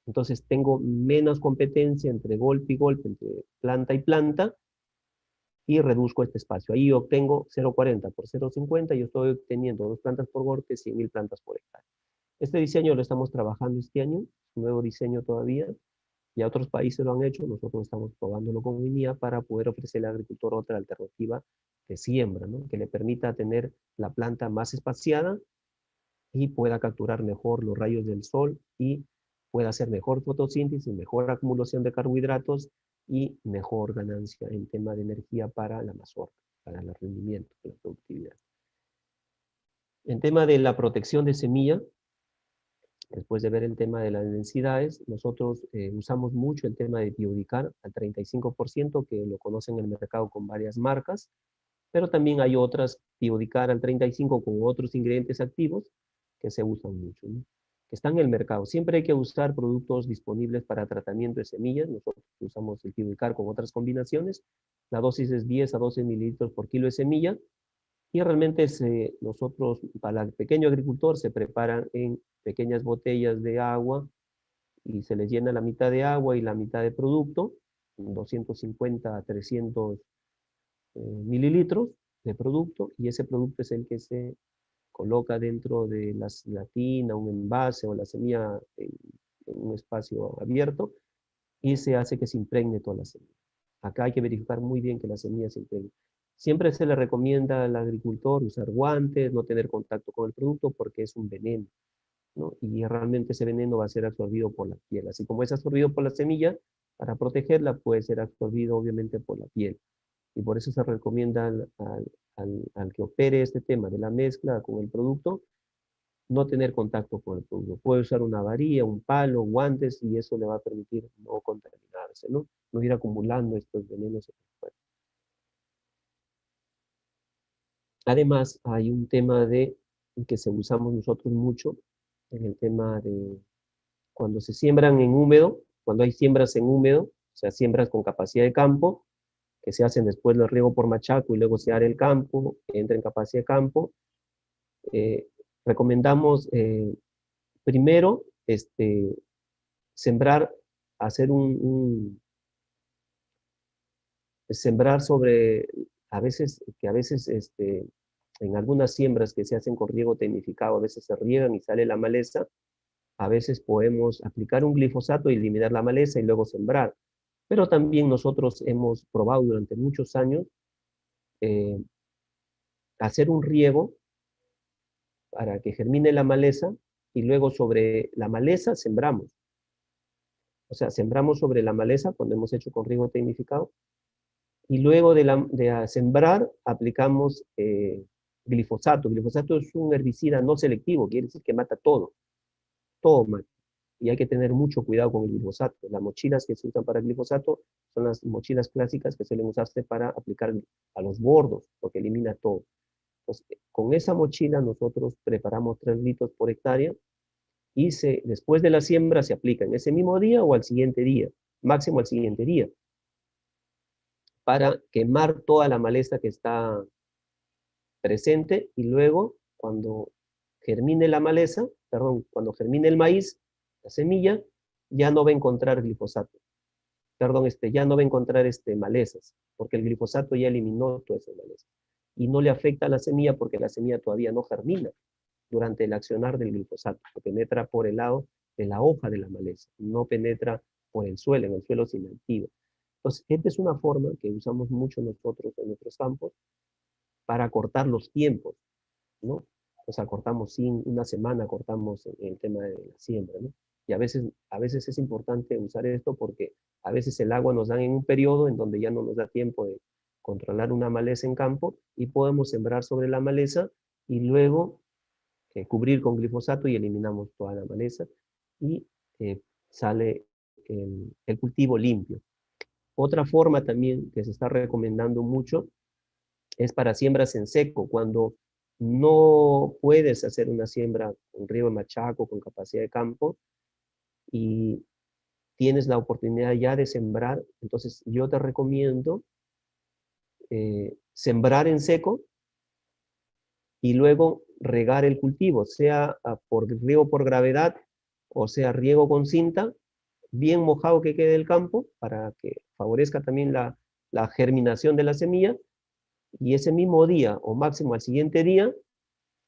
Entonces tengo menos competencia entre golpe y golpe, entre planta y planta, y reduzco este espacio. Ahí obtengo 0,40 por 0,50, y yo estoy obteniendo 2 plantas por golpe, 100.000 plantas por hectárea. Este diseño lo estamos trabajando este año, es un nuevo diseño todavía, ya otros países lo han hecho, nosotros estamos probándolo con INIA para poder ofrecerle al agricultor otra alternativa de siembra, ¿no? Que le permita tener la planta más espaciada y pueda capturar mejor los rayos del sol y pueda hacer mejor fotosíntesis, mejor acumulación de carbohidratos y mejor ganancia en tema de energía para la mazorca, para el rendimiento, la productividad. En tema de la protección de semilla, después de ver el tema de las densidades, nosotros usamos mucho el tema de Biodicar al 35%, que lo conocen en el mercado con varias marcas, pero también hay otras, Biodicar al 35% con otros ingredientes activos que se usan mucho, ¿no? Que están en el mercado. Siempre hay que usar productos disponibles para tratamiento de semillas. Nosotros usamos el Biodicar con otras combinaciones. La dosis es 10 a 12 mililitros por kilo de semilla. Y realmente nosotros, para el pequeño agricultor, se preparan en pequeñas botellas de agua y se les llena la mitad de agua y la mitad de producto, 250 a 300 mililitros de producto, y ese producto es el que se coloca dentro de la tina, un envase o la semilla en un espacio abierto, y se hace que se impregne toda la semilla. Acá hay que verificar muy bien que la semilla se impregne. Siempre se le recomienda al agricultor usar guantes, no tener contacto con el producto porque es un veneno, ¿no? Y realmente ese veneno va a ser absorbido por la piel. Así como es absorbido por la semilla, para protegerla puede ser absorbido obviamente por la piel. Y por eso se recomienda al que opere este tema de la mezcla con el producto, no tener contacto con el producto. Puede usar una varilla, un palo, guantes, y eso le va a permitir no contaminarse, ¿no? No ir acumulando estos venenos en el cuerpo. Además, hay un tema que se usamos nosotros mucho, en el tema de cuando se siembran en húmedo, cuando hay siembras en húmedo, o sea, siembras con capacidad de campo, que se hacen después del riego por machaco y luego se ara el campo, entra en capacidad de campo. Recomendamos primero sembrar, hacer sembrar sobre, a veces en algunas siembras que se hacen con riego tecnificado, a veces se riegan y sale la maleza, a veces podemos aplicar un glifosato y eliminar la maleza y luego sembrar. Pero también nosotros hemos probado durante muchos años hacer un riego para que germine la maleza y luego sobre la maleza sembramos. O sea, sembramos sobre la maleza cuando hemos hecho con riego tecnificado y luego de sembrar aplicamos glifosato. Glifosato es un herbicida no selectivo, quiere decir que mata todo mata. Y hay que tener mucho cuidado con el glifosato. Las mochilas que se usan para el glifosato son las mochilas clásicas que suelen usarse para aplicar a los bordos, porque elimina todo. Entonces, con esa mochila nosotros preparamos 3 litros por hectárea y después de la siembra se aplica en ese mismo día o al siguiente día, máximo al siguiente día, para quemar toda la maleza que está presente, y luego cuando germine la maleza, perdón, cuando germine el maíz, la semilla, ya no va a encontrar glifosato. Perdón, ya no va a encontrar malezas, porque el glifosato ya eliminó toda esa maleza. Y no le afecta a la semilla porque la semilla todavía no germina durante el accionar del glifosato, que penetra por el lado de la hoja de la maleza, no penetra por el suelo, en el suelo se inactiva. Entonces, esta es una forma que usamos mucho nosotros en nuestros campos para cortar los tiempos, ¿no? O sea, cortamos una semana, cortamos el tema de la siembra, ¿no? Y a veces es importante usar esto porque a veces el agua nos da en un periodo en donde ya no nos da tiempo de controlar una maleza en campo y podemos sembrar sobre la maleza y luego cubrir con glifosato y eliminamos toda la maleza y sale el cultivo limpio. Otra forma también que se está recomendando mucho es para siembras en seco, cuando no puedes hacer una siembra con riego de machaco, con capacidad de campo, y tienes la oportunidad ya de sembrar, entonces yo te recomiendo sembrar en seco y luego regar el cultivo, sea por riego por gravedad o sea riego con cinta, bien mojado que quede el campo para que favorezca también la germinación de la semilla, y ese mismo día o máximo al siguiente día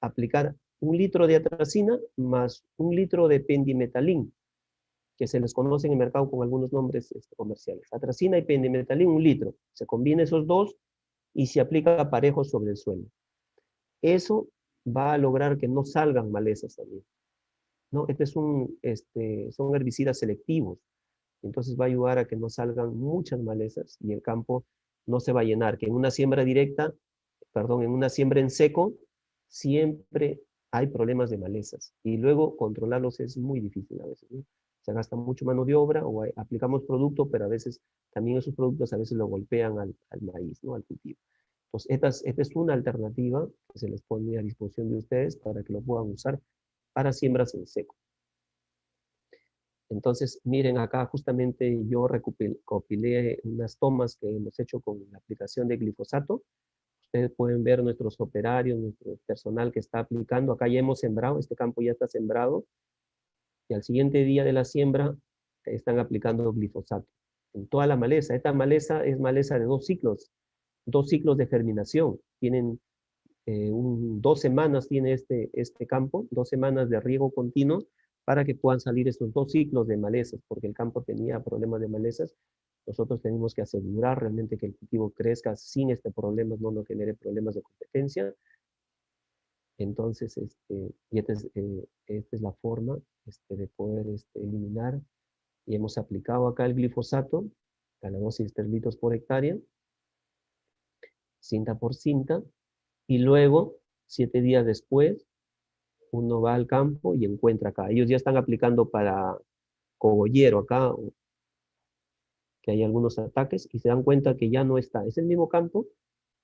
aplicar 1 litro de atracina más 1 litro de pendimetalín, que se les conoce en el mercado con algunos nombres comerciales. Atracina y pendimetalín, 1 litro. Se combina esos dos y se aplica parejo sobre el suelo. Eso va a lograr que no salgan malezas también, ¿no? Son herbicidas selectivos, entonces va a ayudar a que no salgan muchas malezas y el campo no se va a llenar, que en una siembra directa, perdón, en una siembra en seco, siempre hay problemas de malezas y luego controlarlos es muy difícil a veces, ¿no? Se gasta mucho mano de obra o aplicamos producto, pero a veces también esos productos a veces lo golpean al maíz, ¿no? Al cultivo. Entonces, esta es una alternativa que se les pone a disposición de ustedes para que lo puedan usar para siembras en seco. Entonces, miren acá justamente yo recopilé unas tomas que hemos hecho con la aplicación de glifosato. Ustedes pueden ver nuestros operarios, nuestro personal que está aplicando. Acá ya hemos sembrado, este campo ya está sembrado. Y al siguiente día de la siembra están aplicando glifosato en toda la maleza. Esta maleza es maleza de 2 ciclos de germinación. Tienen 2 semanas tiene este campo, 2 semanas de riego continuo para que puedan salir estos 2 ciclos de malezas, porque el campo tenía problemas de malezas. Nosotros tenemos que asegurar realmente que el cultivo crezca sin este problema, no nos genere problemas de competencia. Entonces, esta es la forma de poder eliminar. Y hemos aplicado acá el glifosato a la dosis de 3 litros por hectárea, cinta por cinta, y luego, 7 días después, uno va al campo y encuentra acá. Ellos ya están aplicando para cogollero acá, que hay algunos ataques, y se dan cuenta que ya no está. Es el mismo campo,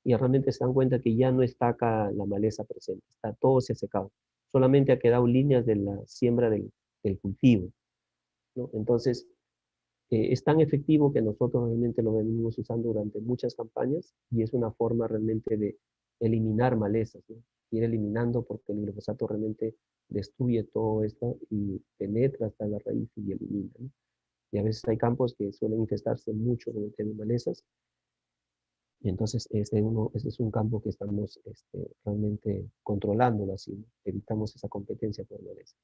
y realmente se dan cuenta que ya no está acá la maleza presente. Está todo se ha secado. Solamente ha quedado líneas de la siembra del cultivo, ¿no? Entonces, es tan efectivo que nosotros realmente lo venimos usando durante muchas campañas y es una forma realmente de eliminar malezas, ¿no? Ir eliminando porque el glifosato realmente destruye todo esto y penetra hasta la raíz y elimina, ¿no? Y a veces hay campos que suelen infestarse mucho con el tema de malezas. Y entonces este es un campo que estamos realmente controlándolo así, ¿no? Evitamos esa competencia por malezas.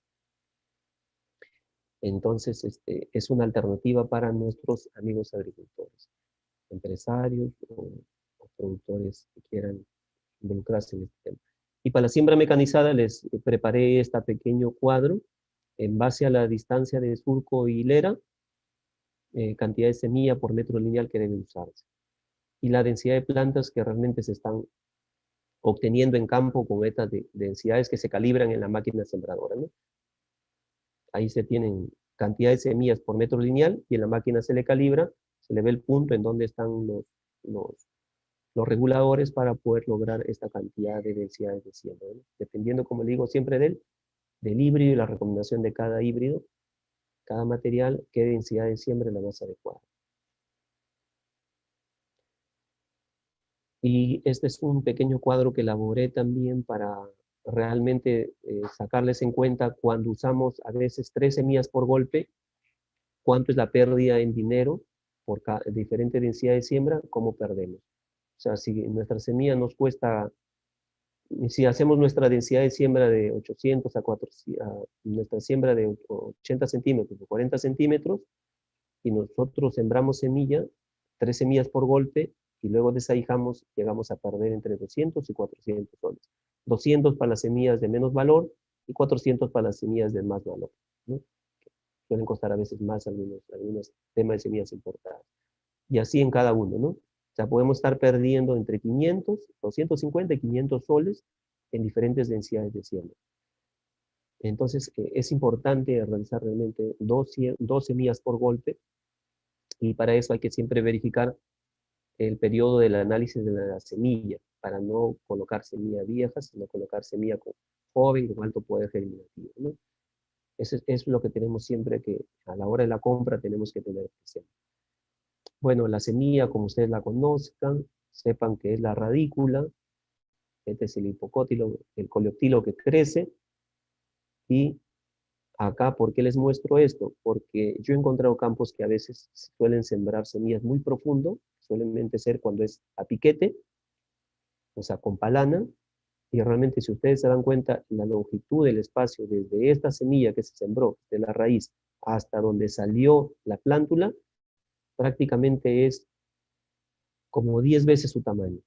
Entonces, es una alternativa para nuestros amigos agricultores, empresarios o productores que quieran involucrarse en este tema. Y para la siembra mecanizada les preparé este pequeño cuadro en base a la distancia de surco y hilera, cantidad de semilla por metro lineal que debe usarse. Y la densidad de plantas que realmente se están obteniendo en campo con estas densidades que se calibran en la máquina sembradora, ¿no? Ahí se tienen cantidad de semillas por metro lineal y en la máquina se le calibra, se le ve el punto en donde están los reguladores para poder lograr esta cantidad de densidades de siembra, ¿no? Dependiendo, como le digo, siempre del híbrido y la recomendación de cada híbrido, cada material, qué densidad de siembra es la más adecuada. Y este es un pequeño cuadro que elaboré también para realmente sacarles en cuenta cuando usamos a veces 3 semillas por golpe, cuánto es la pérdida en dinero por diferente densidad de siembra, cómo perdemos. O sea, si nuestra semilla nos cuesta, si hacemos nuestra densidad de siembra de 800 a 400, nuestra siembra de 80 centímetros o 40 centímetros, y nosotros sembramos semilla, 3 semillas por golpe, y luego desahijamos, llegamos a perder entre 200 y 400 soles. 200 para las semillas de menos valor y 400 para las semillas de más valor, ¿no? Suelen costar a veces más algunos temas de semillas importadas. Y así en cada uno, ¿no? O sea, podemos estar perdiendo entre 500, 250 y 500 soles en diferentes densidades de siembra. Entonces, es importante realizar realmente 2 semillas por golpe, y para eso hay que siempre verificar el periodo del análisis de la semilla. para no colocar semilla vieja, sino colocar semilla joven con alto poder germinativo, ¿no? Eso es lo que tenemos siempre que, a la hora de la compra, tenemos que tener presente. Bueno, la semilla, como ustedes la conozcan, sepan que es la radícula, este es el hipocótilo, el coleóptilo que crece, y acá, ¿por qué les muestro esto? Porque yo he encontrado campos que a veces suelen sembrar semillas muy profundo, suelen ser cuando es a piquete, o sea, con palana, y realmente si ustedes se dan cuenta, la longitud del espacio desde esta semilla que se sembró, de la raíz, hasta donde salió la plántula, prácticamente es como 10 veces su tamaño.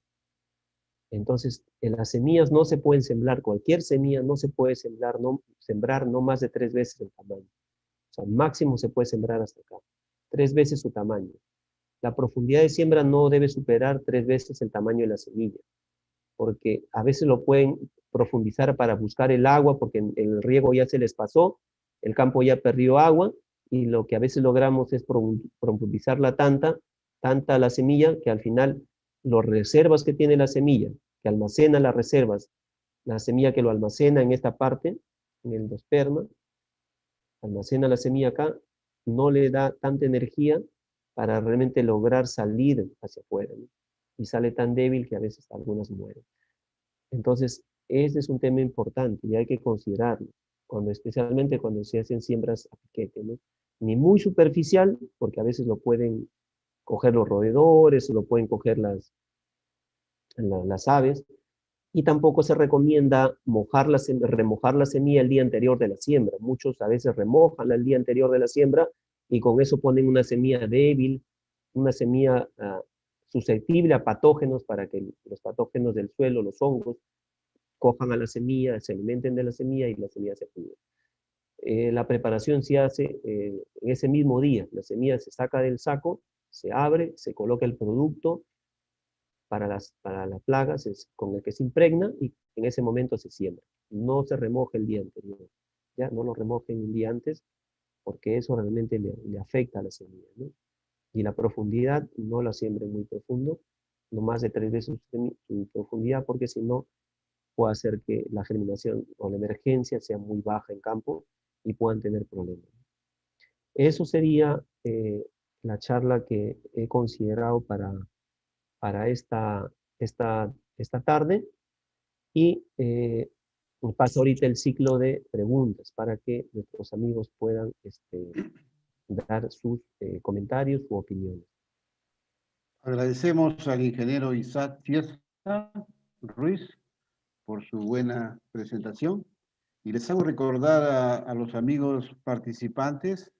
Entonces, en las semillas no se pueden sembrar, cualquier semilla no se puede sembrar no más de 3 veces el tamaño. O sea, máximo se puede sembrar hasta acá, 3 veces su tamaño. La profundidad de siembra no debe superar 3 veces el tamaño de la semilla, porque a veces lo pueden profundizar para buscar el agua, porque el riego ya se les pasó, el campo ya perdió agua, y lo que a veces logramos es profundizarla tanta la semilla, que al final las reservas que tiene la semilla, que almacena las reservas, la semilla que lo almacena en esta parte, en el endosperma, almacena la semilla acá, no le da tanta energía para realmente lograr salir hacia afuera, ¿no? Y sale tan débil que a veces algunas mueren. Entonces, ese es un tema importante y hay que considerarlo, especialmente cuando se hacen siembras a piquete, ¿no? Ni muy superficial, porque a veces lo pueden coger los roedores, o lo pueden coger las aves, y tampoco se recomienda remojar la semilla el día anterior de la siembra. Muchos a veces remojan el día anterior de la siembra y con eso ponen una semilla débil, una semilla susceptible a patógenos, para que los patógenos del suelo, los hongos, cojan a la semilla, se alimenten de la semilla y la semilla se pudre. La preparación se hace en ese mismo día. La semilla se saca del saco, se abre, se coloca el producto para las plagas con el que se impregna, y en ese momento se siembra. No se remoja el día anterior, ¿ya? No lo remojen un día antes, porque eso realmente le afecta a la semilla, ¿no? Y la profundidad, no la siembren muy profundo, no más de 3 veces su profundidad, porque si no, puede hacer que la germinación o la emergencia sea muy baja en campo y puedan tener problemas. Eso sería la charla que he considerado para esta tarde, y pasa ahorita el ciclo de preguntas para que nuestros amigos puedan dar sus comentarios u opiniones. Agradecemos al ingeniero Isaac Fiesta Ruiz por su buena presentación y les hago recordar a los amigos participantes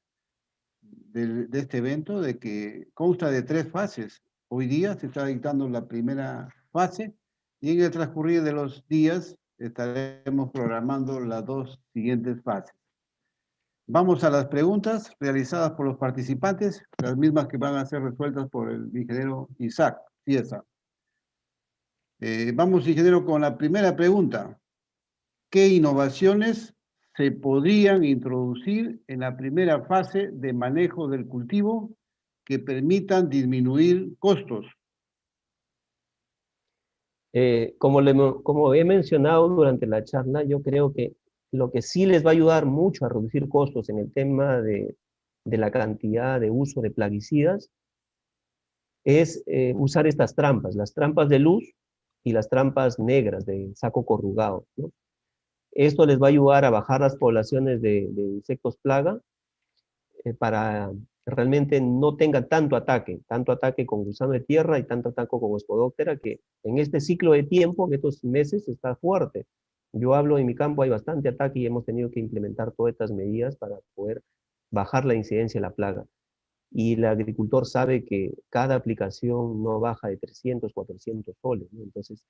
de este evento de que consta de 3 fases. Hoy día se está dictando la primera fase y en el transcurrir de los días estaremos programando las 2 siguientes fases. Vamos a las preguntas realizadas por los participantes, las mismas que van a ser resueltas por el ingeniero Isaac Fiesta. Vamos, ingeniero, con la primera pregunta. ¿Qué innovaciones se podrían introducir en la primera fase de manejo del cultivo que permitan disminuir costos? Como he mencionado durante la charla, yo creo que lo que sí les va a ayudar mucho a reducir costos en el tema de la cantidad de uso de plaguicidas es usar estas trampas, las trampas de luz y las trampas negras de saco corrugado, ¿no? Esto les va a ayudar a bajar las poblaciones de insectos plaga, para realmente no tenga tanto ataque con gusano de tierra y tanto ataque con Hospodóptera, que en este ciclo de tiempo, en estos meses, está fuerte. Yo hablo en mi campo, hay bastante ataque y hemos tenido que implementar todas estas medidas para poder bajar la incidencia de la plaga. Y el agricultor sabe que cada aplicación no baja de 300, 400 soles, ¿no? Entonces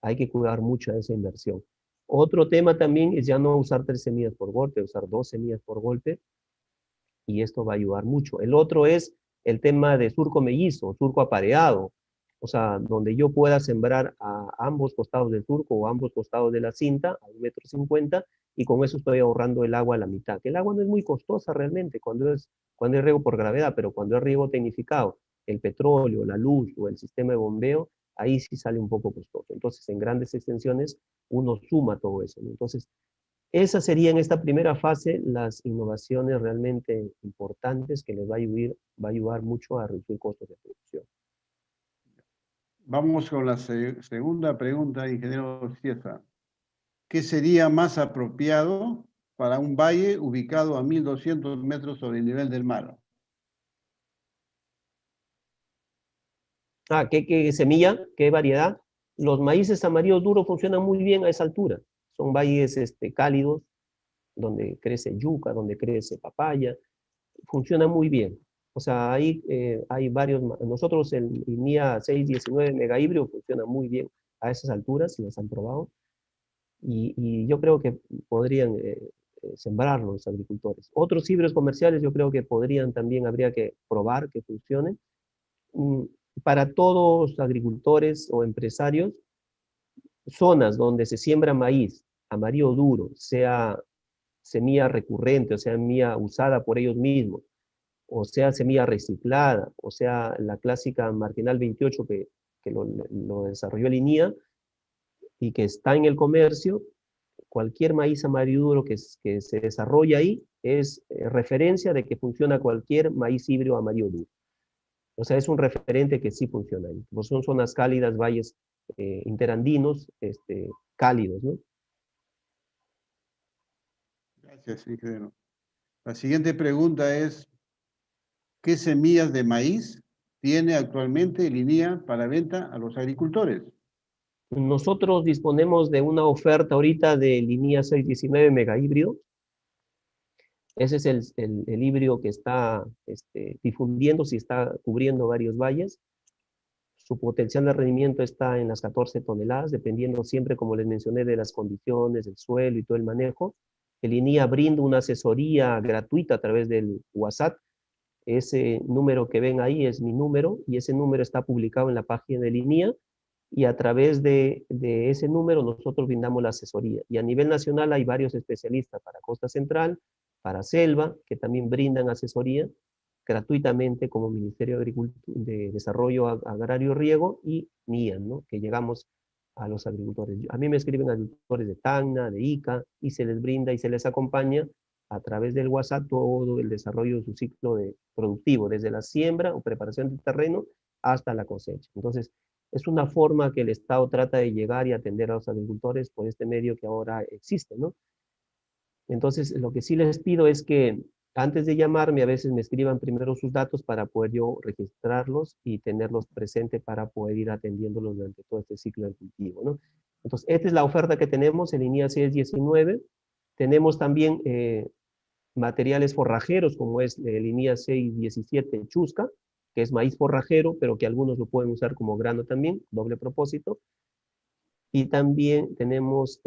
hay que cuidar mucho de esa inversión. Otro tema también es ya no usar 3 semillas por golpe, usar 2 semillas por golpe, y esto va a ayudar mucho. El otro es el tema de surco mellizo, surco apareado, o sea, donde yo pueda sembrar a ambos costados del surco o a ambos costados de la cinta a 1,50 m, y con eso estoy ahorrando el agua a la mitad. Que el agua no es muy costosa realmente cuando es riego por gravedad, pero cuando es riego tecnificado, el petróleo, la luz o el sistema de bombeo, ahí sí sale un poco costoso. Entonces, en grandes extensiones, uno suma todo eso, ¿no? Entonces, esas serían en esta primera fase las innovaciones realmente importantes que les va a ayudar mucho a reducir costos de producción. Vamos con la segunda pregunta, ingeniero Cieza. ¿Qué sería más apropiado para un valle ubicado a 1.200 metros sobre el nivel del mar? ¿Qué semilla? ¿Qué variedad? Los maíces amarillos duros funcionan muy bien a esa altura. Son valles cálidos, donde crece yuca, donde crece papaya. Funciona muy bien. O sea, ahí hay varios. Nosotros el INIA 619 megahíbrido funciona muy bien a esas alturas, si las han probado. Y yo creo que podrían sembrarlo los agricultores. Otros híbridos comerciales yo creo que podrían también, habría que probar que funcionen. Mm, Para todos los agricultores o empresarios, zonas donde se siembra maíz amarillo duro, sea semilla recurrente, o sea, semilla usada por ellos mismos, o sea, semilla reciclada, o sea, la clásica Marginal 28 que lo desarrolló el INIA y que está en el comercio, cualquier maíz amarillo duro que se desarrolla ahí es referencia de que funciona cualquier maíz híbrido amarillo duro. O sea, es un referente que sí funciona ahí. Pues son zonas cálidas, valles interandinos, cálidos, ¿no? Gracias, ingeniero. La siguiente pregunta es, ¿qué semillas de maíz tiene actualmente el INIA para venta a los agricultores? Nosotros disponemos de una oferta ahorita de línea 619 megahíbrido. Ese es el híbrido que está difundiéndose y está cubriendo varios valles. Su potencial de rendimiento está en las 14 toneladas, dependiendo siempre, como les mencioné, de las condiciones, del suelo y todo el manejo. El INIA brinda una asesoría gratuita a través del WhatsApp. Ese número que ven ahí es mi número y ese número está publicado en la página de INIA y a través de ese número nosotros brindamos la asesoría. Y a nivel nacional hay varios especialistas para Costa Central, para Selva, que también brindan asesoría gratuitamente como Ministerio de Desarrollo Agrario y Riego y MIA, ¿no? Que llegamos a los agricultores. A mí me escriben agricultores de Tacna, de Ica, y se les brinda y se les acompaña a través del WhatsApp todo el desarrollo de su ciclo productivo, desde la siembra o preparación del terreno hasta la cosecha. Entonces, es una forma que el Estado trata de llegar y atender a los agricultores por este medio que ahora existe, ¿no? Entonces, lo que sí les pido es que antes de llamarme, a veces me escriban primero sus datos para poder yo registrarlos y tenerlos presentes para poder ir atendiéndolos durante todo este ciclo del cultivo, ¿no? Entonces, esta es la oferta que tenemos en línea 619. Tenemos también materiales forrajeros, como es línea 617 Chusca, que es maíz forrajero, pero que algunos lo pueden usar como grano también, doble propósito. Y también tenemos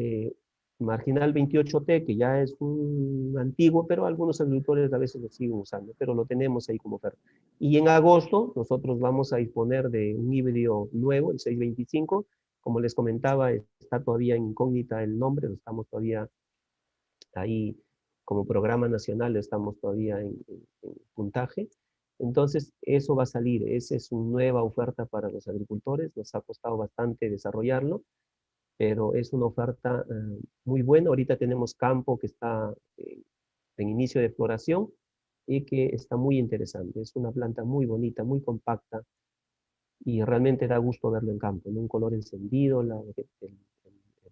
Marginal 28T, que ya es un antiguo, pero algunos agricultores a veces lo siguen usando, pero lo tenemos ahí como oferta. Y en agosto nosotros vamos a disponer de un híbrido nuevo, el 625. Como les comentaba, está todavía incógnita el nombre, lo estamos todavía ahí como programa nacional, estamos todavía en puntaje. Entonces, eso va a salir, esa es una nueva oferta para los agricultores, nos ha costado bastante desarrollarlo, pero es una oferta muy buena. Ahorita tenemos campo que está en inicio de floración y que está muy interesante. Es una planta muy bonita, muy compacta y realmente da gusto verlo en campo, en un color encendido, el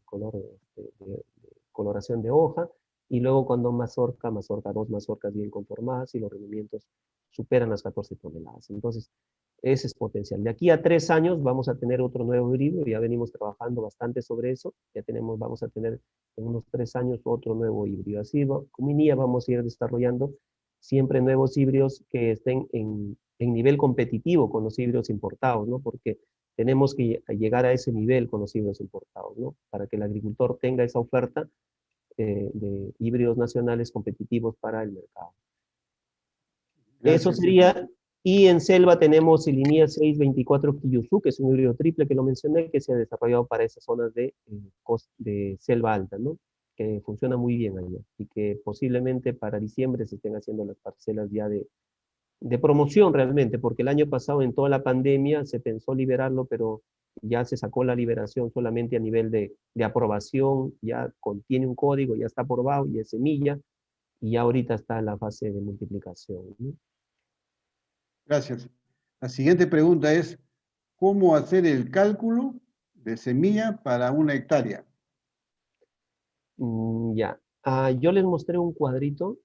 color de coloración de hoja, y luego cuando mazorca 2 mazorcas bien conformadas y los rendimientos superan las 14 toneladas. Entonces, ese es potencial. De aquí a 3 años vamos a tener otro nuevo híbrido, ya venimos trabajando bastante sobre eso, vamos a tener en unos 3 años otro nuevo híbrido. Así, como INIA vamos a ir desarrollando siempre nuevos híbridos que estén en nivel competitivo con los híbridos importados, ¿no? Porque tenemos que llegar a ese nivel con los híbridos importados, ¿no? Para que el agricultor tenga esa oferta de híbridos nacionales competitivos para el mercado. Eso Gracias. sería, y en selva tenemos el INIA 624 Kiyusu, que es un híbrido triple que lo mencioné, que se ha desarrollado para esas zonas de selva alta, ¿no? Que funciona muy bien allá, y que posiblemente para diciembre se estén haciendo las parcelas ya de promoción realmente, porque el año pasado en toda la pandemia se pensó liberarlo, pero ya se sacó la liberación solamente a nivel de aprobación, ya contiene un código, ya está aprobado y es semilla, y ya ahorita está en la fase de multiplicación, ¿no? Gracias. La siguiente pregunta es, ¿cómo hacer el cálculo de semilla para 1 hectárea? Ya. Yo les mostré un cuadrito,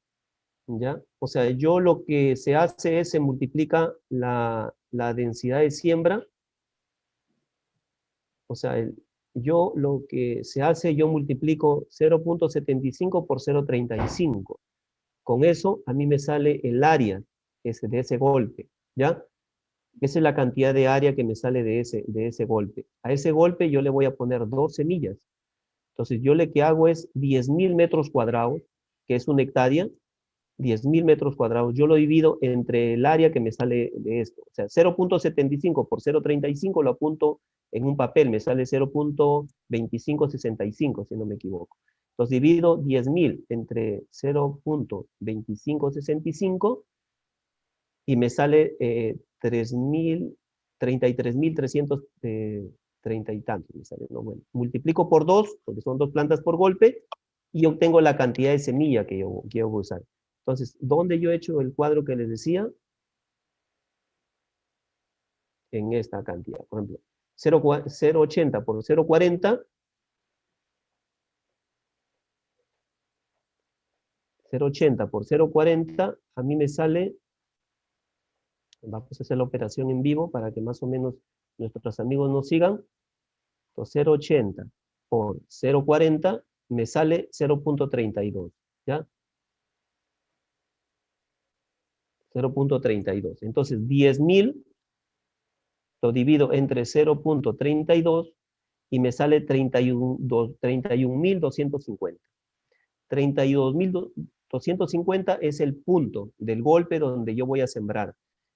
¿ya? O sea, yo lo que se hace es se multiplica la densidad de siembra. O sea, yo lo que se hace, yo multiplico 0.75 por 0.35. Con eso a mí me sale el área de ese golpe, ¿ya? Esa es la cantidad de área que me sale de ese golpe. A ese golpe yo le voy a poner 2 semillas. Entonces yo lo que hago es 10.000 metros cuadrados, que es 1 hectárea, 10.000 metros cuadrados. Yo lo divido entre el área que me sale de esto. O sea, 0.75 por 0.35 lo apunto en un papel, me sale 0.2565, si no me equivoco. Entonces divido 10.000 entre 0.2565 y me sale 33.330 y tantos. Me sale, ¿no? Bueno, multiplico por 2, porque son 2 plantas por golpe, y obtengo la cantidad de semilla que yo voy a usar. Entonces, ¿dónde yo he hecho el cuadro que les decía? En esta cantidad. Por ejemplo, 0.80 por 0.40, 0.80 por 0.40, a mí me sale, vamos a hacer la operación en vivo para que más o menos nuestros amigos nos sigan. Entonces, 0.80 por 0.40 me sale 0.32, ¿ya? 0.32. Entonces, 10.000 lo divido entre 0.32 y me sale 31.250. 32.250 es el punto del golpe donde yo voy a sembrar.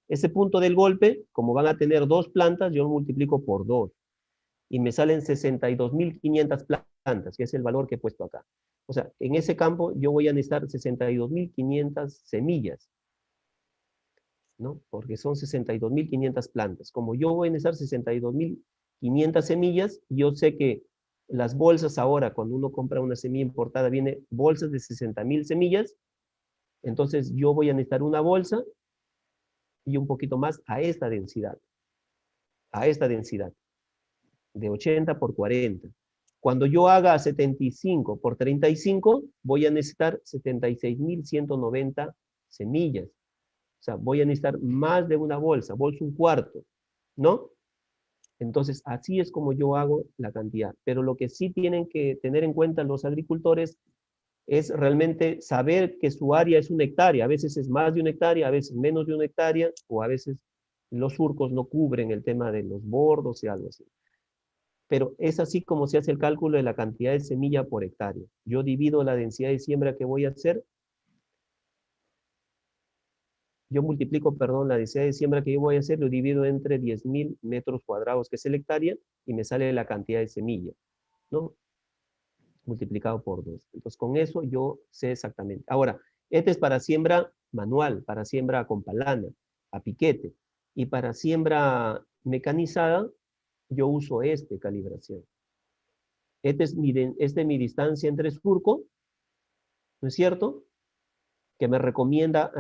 Ese punto del golpe, como van a tener 2 plantas, yo lo multiplico por 2 y me salen 62.500 plantas, que es el valor que he puesto acá. O sea, en ese campo yo voy a necesitar 62.500 semillas, ¿no? Porque son 62.500 plantas. Como yo voy a necesitar 62.500 semillas, yo sé que las bolsas ahora, cuando uno compra una semilla importada, viene bolsas de 60.000 semillas, entonces yo voy a necesitar una bolsa y un poquito más a esta densidad de 80 por 40. Cuando yo haga 75 por 35, voy a necesitar 76.190 semillas. O sea, voy a necesitar más de una bolsa un cuarto, ¿no? Entonces, así es como yo hago la cantidad. Pero lo que sí tienen que tener en cuenta los agricultores es realmente saber que su área es 1 hectárea. A veces es más de 1 hectárea, a veces menos de 1 hectárea, o a veces los surcos no cubren el tema de los bordos y algo así. Pero es así como se hace el cálculo de la cantidad de semilla por hectárea. Yo divido la densidad de siembra que voy a hacer. Yo multiplico, perdón, la densidad de siembra que yo voy a hacer, lo divido entre 10.000 metros cuadrados, que es el hectárea, y me sale la cantidad de semilla, ¿no? Multiplicado por 2. Entonces, con eso yo sé exactamente. Ahora, este es para siembra manual, para siembra con palana, a piquete. Y para siembra mecanizada, yo uso calibración. Esta es mi distancia entre surco, ¿no es cierto? Que me recomienda,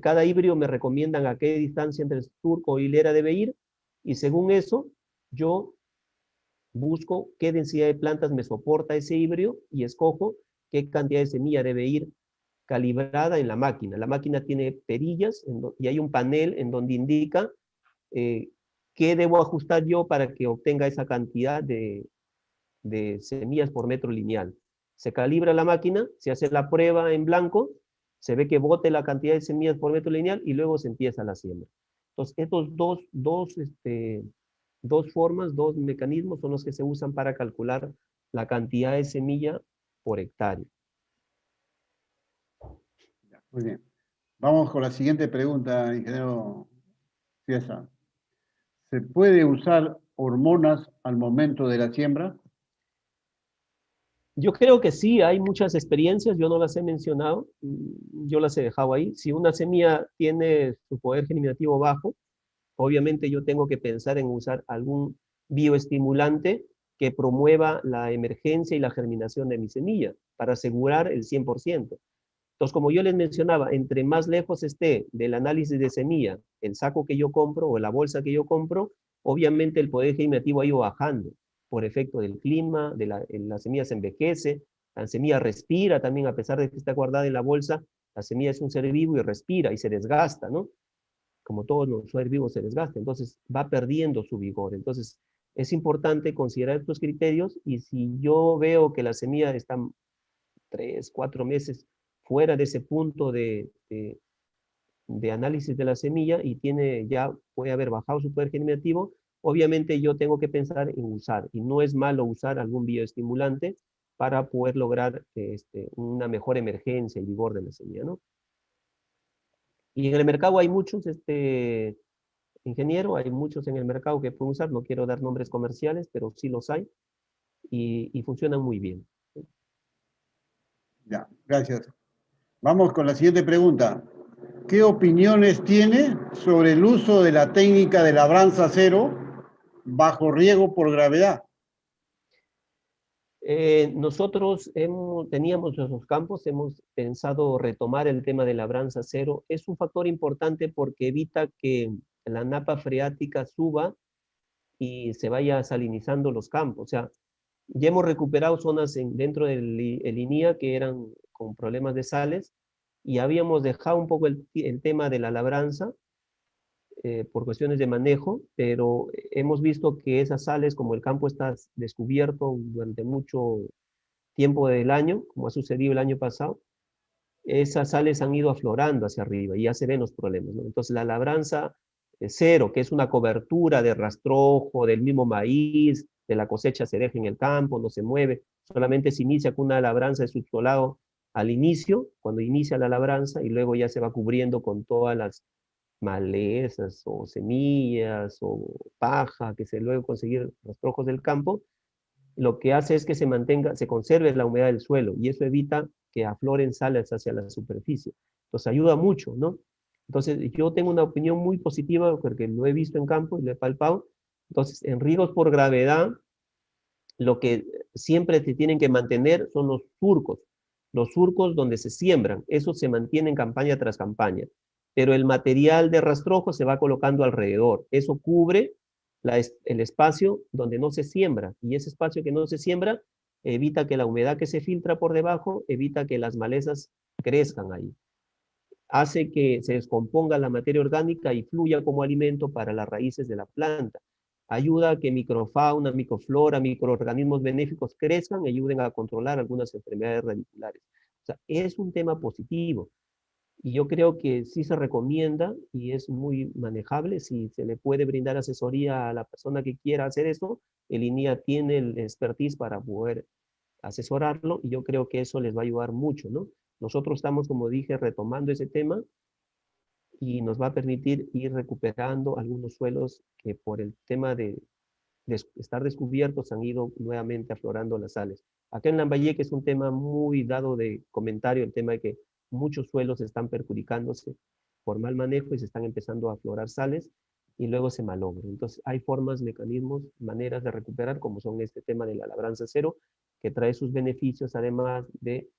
cada híbrido me recomiendan a qué distancia entre surco o hilera debe ir, y según eso, yo busco qué densidad de plantas me soporta ese híbrido y escojo qué cantidad de semilla debe ir calibrada en la máquina. La máquina tiene perillas y hay un panel en donde indica qué debo ajustar yo para que obtenga esa cantidad de semillas por metro lineal. Se calibra la máquina, se hace la prueba en blanco, se ve que bote la cantidad de semillas por metro lineal y luego se empieza la siembra. Entonces, estos dos formas, dos mecanismos son los que se usan para calcular la cantidad de semilla por hectárea. Muy bien. Vamos con la siguiente pregunta, ingeniero Ciesa. ¿Se puede usar hormonas al momento de la siembra? Yo creo que sí, hay muchas experiencias, yo no las he mencionado, yo las he dejado ahí. Si una semilla tiene su poder germinativo bajo, obviamente yo tengo que pensar en usar algún bioestimulante que promueva la emergencia y la germinación de mi semilla, para asegurar el 100%. Entonces, como yo les mencionaba, entre más lejos esté del análisis de semilla, el saco que yo compro o la bolsa que yo compro, obviamente el poder germinativo ha ido bajando por efecto del clima, la semilla se envejece, la semilla respira también, a pesar de que está guardada en la bolsa, la semilla es un ser vivo y respira y se desgasta, ¿no? Como todos los seres vivos se desgasta, entonces va perdiendo su vigor. Entonces, es importante considerar estos criterios y si yo veo que la semilla está 3, 4 meses fuera de ese punto de análisis de la semilla y ya puede haber bajado su poder germinativo, obviamente yo tengo que pensar en usar, y no es malo usar algún bioestimulante para poder lograr una mejor emergencia y vigor de la semilla, ¿no? Y en el mercado hay muchos, ingeniero, hay muchos en el mercado que pueden usar, no quiero dar nombres comerciales, pero sí los hay, y funcionan muy bien. Ya, gracias. Vamos con la siguiente pregunta. ¿Qué opiniones tiene sobre el uso de la técnica de labranza cero bajo riego por gravedad? Nosotros teníamos nuestros campos, hemos pensado retomar el tema de labranza cero. Es un factor importante porque evita que la napa freática suba y se vaya salinizando los campos. O sea, ya hemos recuperado zonas dentro del INIA que eran con problemas de sales y habíamos dejado un poco el tema de la labranza por cuestiones de manejo, pero hemos visto que esas sales, como el campo está descubierto durante mucho tiempo del año, como ha sucedido el año pasado, esas sales han ido aflorando hacia arriba y ya se ven los problemas, ¿no? Entonces la labranza cero, que es una cobertura de rastrojo del mismo maíz, de la cosecha se deja en el campo, no se mueve, solamente se inicia con una labranza de subsolado al inicio, cuando inicia la labranza, y luego ya se va cubriendo con todas las malezas o semillas o paja que se luego conseguir rastrojos del campo, lo que hace es que se conserve la humedad del suelo y eso evita que afloren sales hacia la superficie. Entonces ayuda mucho, ¿no? Entonces yo tengo una opinión muy positiva porque lo he visto en campo y lo he palpado. Entonces en riegos por gravedad, lo que siempre se tienen que mantener son los surcos donde se siembran, eso se mantiene en campaña tras campaña, pero el material de rastrojo se va colocando alrededor, eso cubre el espacio donde no se siembra, y ese espacio que no se siembra evita que la humedad que se filtra por debajo, evita que las malezas crezcan ahí. Hace que se descomponga la materia orgánica y fluya como alimento para las raíces de la planta. Ayuda a que microfauna, microflora, microorganismos benéficos crezcan y ayuden a controlar algunas enfermedades radiculares. O sea, es un tema positivo. Y yo creo que sí se recomienda y es muy manejable. Si se le puede brindar asesoría a la persona que quiera hacer eso, el INIA tiene el expertise para poder asesorarlo y yo creo que eso les va a ayudar mucho, ¿no? Nosotros estamos, como dije, retomando ese tema y nos va a permitir ir recuperando algunos suelos que por el tema de estar descubiertos han ido nuevamente aflorando las sales. Acá en Lambayeque es un tema muy dado de comentario, el tema de que muchos suelos están perjudicándose por mal manejo y se están empezando a aflorar sales y luego se malogran. Entonces hay formas, mecanismos, maneras de recuperar, como son este tema de la labranza cero, que trae sus beneficios además de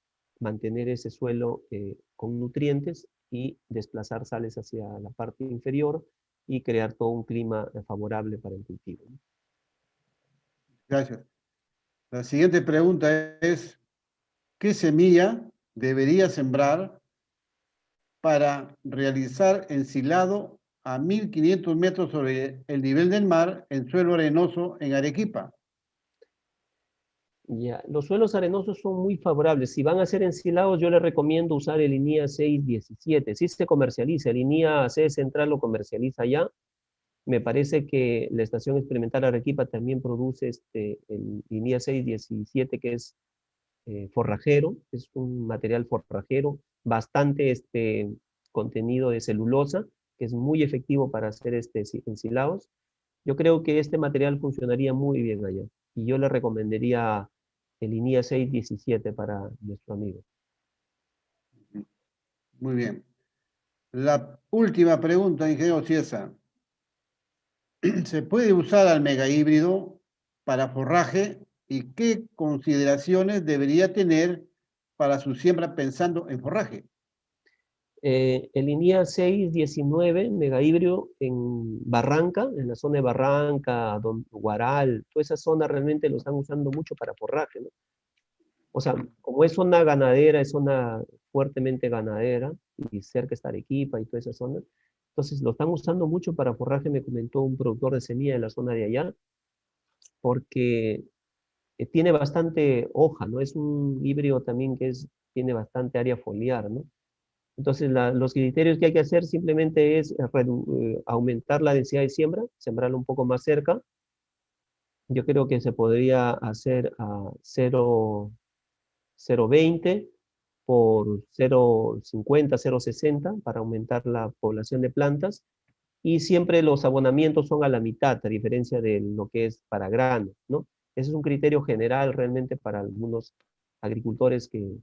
mantener ese suelo con nutrientes y desplazar sales hacia la parte inferior y crear todo un clima favorable para el cultivo, ¿no? Gracias. La siguiente pregunta es, ¿qué semilla debería sembrar para realizar ensilado a 1500 metros sobre el nivel del mar en suelo arenoso en Arequipa? Ya, los suelos arenosos son muy favorables. Si van a ser ensilados, yo les recomiendo usar el INIA 617. Si se comercializa, el INIA C Central lo comercializa ya. Me parece que la Estación Experimental Arequipa también produce el INIA 617, que es forrajero, es un material forrajero, bastante contenido de celulosa, que es muy efectivo para hacer ensilados. Yo creo que este material funcionaría muy bien allá y yo le recomendaría el INIA 617 para nuestro amigo. Muy bien. La última pregunta, ingeniero Ciesa. ¿Se puede usar al megahíbrido para forraje y qué consideraciones debería tener para su siembra pensando en forraje? El INIA 619 megahíbrido en Barranca, en la zona de Barranca, Guaral, toda esa zona realmente lo están usando mucho para forraje, ¿no? O sea, como es zona ganadera, es zona fuertemente ganadera, y cerca está Arequipa y toda esa zona, entonces lo están usando mucho para forraje, me comentó un productor de semilla de la zona de allá, porque tiene bastante hoja, ¿no? Es un híbrido también que tiene bastante área foliar, ¿no? Entonces, los criterios que hay que hacer simplemente es aumentar la densidad de siembra, sembrarlo un poco más cerca. Yo creo que se podría hacer a 0,20 por 0,50, 0,60 para aumentar la población de plantas. Y siempre los abonamientos son a la mitad, a diferencia de lo que es para grano, ¿no? Ese es un criterio general realmente para algunos agricultores que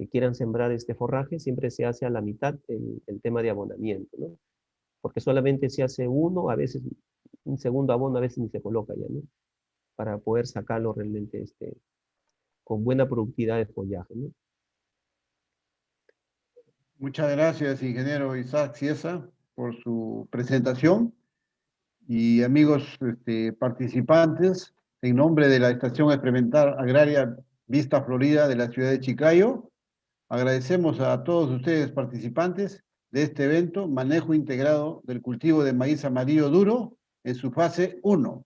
quieran sembrar este forraje, siempre se hace a la mitad el tema de abonamiento, ¿no? Porque solamente se hace uno, a veces un segundo abono, a veces ni se coloca ya, ¿no? Para poder sacarlo realmente con buena productividad de follaje, ¿no? Muchas gracias, ingeniero Isaac Ciesa, por su presentación. Y amigos participantes, en nombre de la Estación Experimental Agraria Vista Florida de la ciudad de Chiclayo, agradecemos a todos ustedes participantes de este evento, Manejo Integrado del Cultivo de Maíz Amarillo Duro, en su fase 1.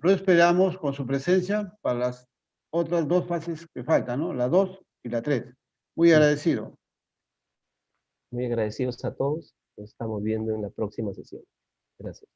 Lo esperamos con su presencia para las otras dos fases que faltan, ¿no? La 2 y la 3. Muy agradecido. Muy agradecidos a todos. Nos estamos viendo en la próxima sesión. Gracias.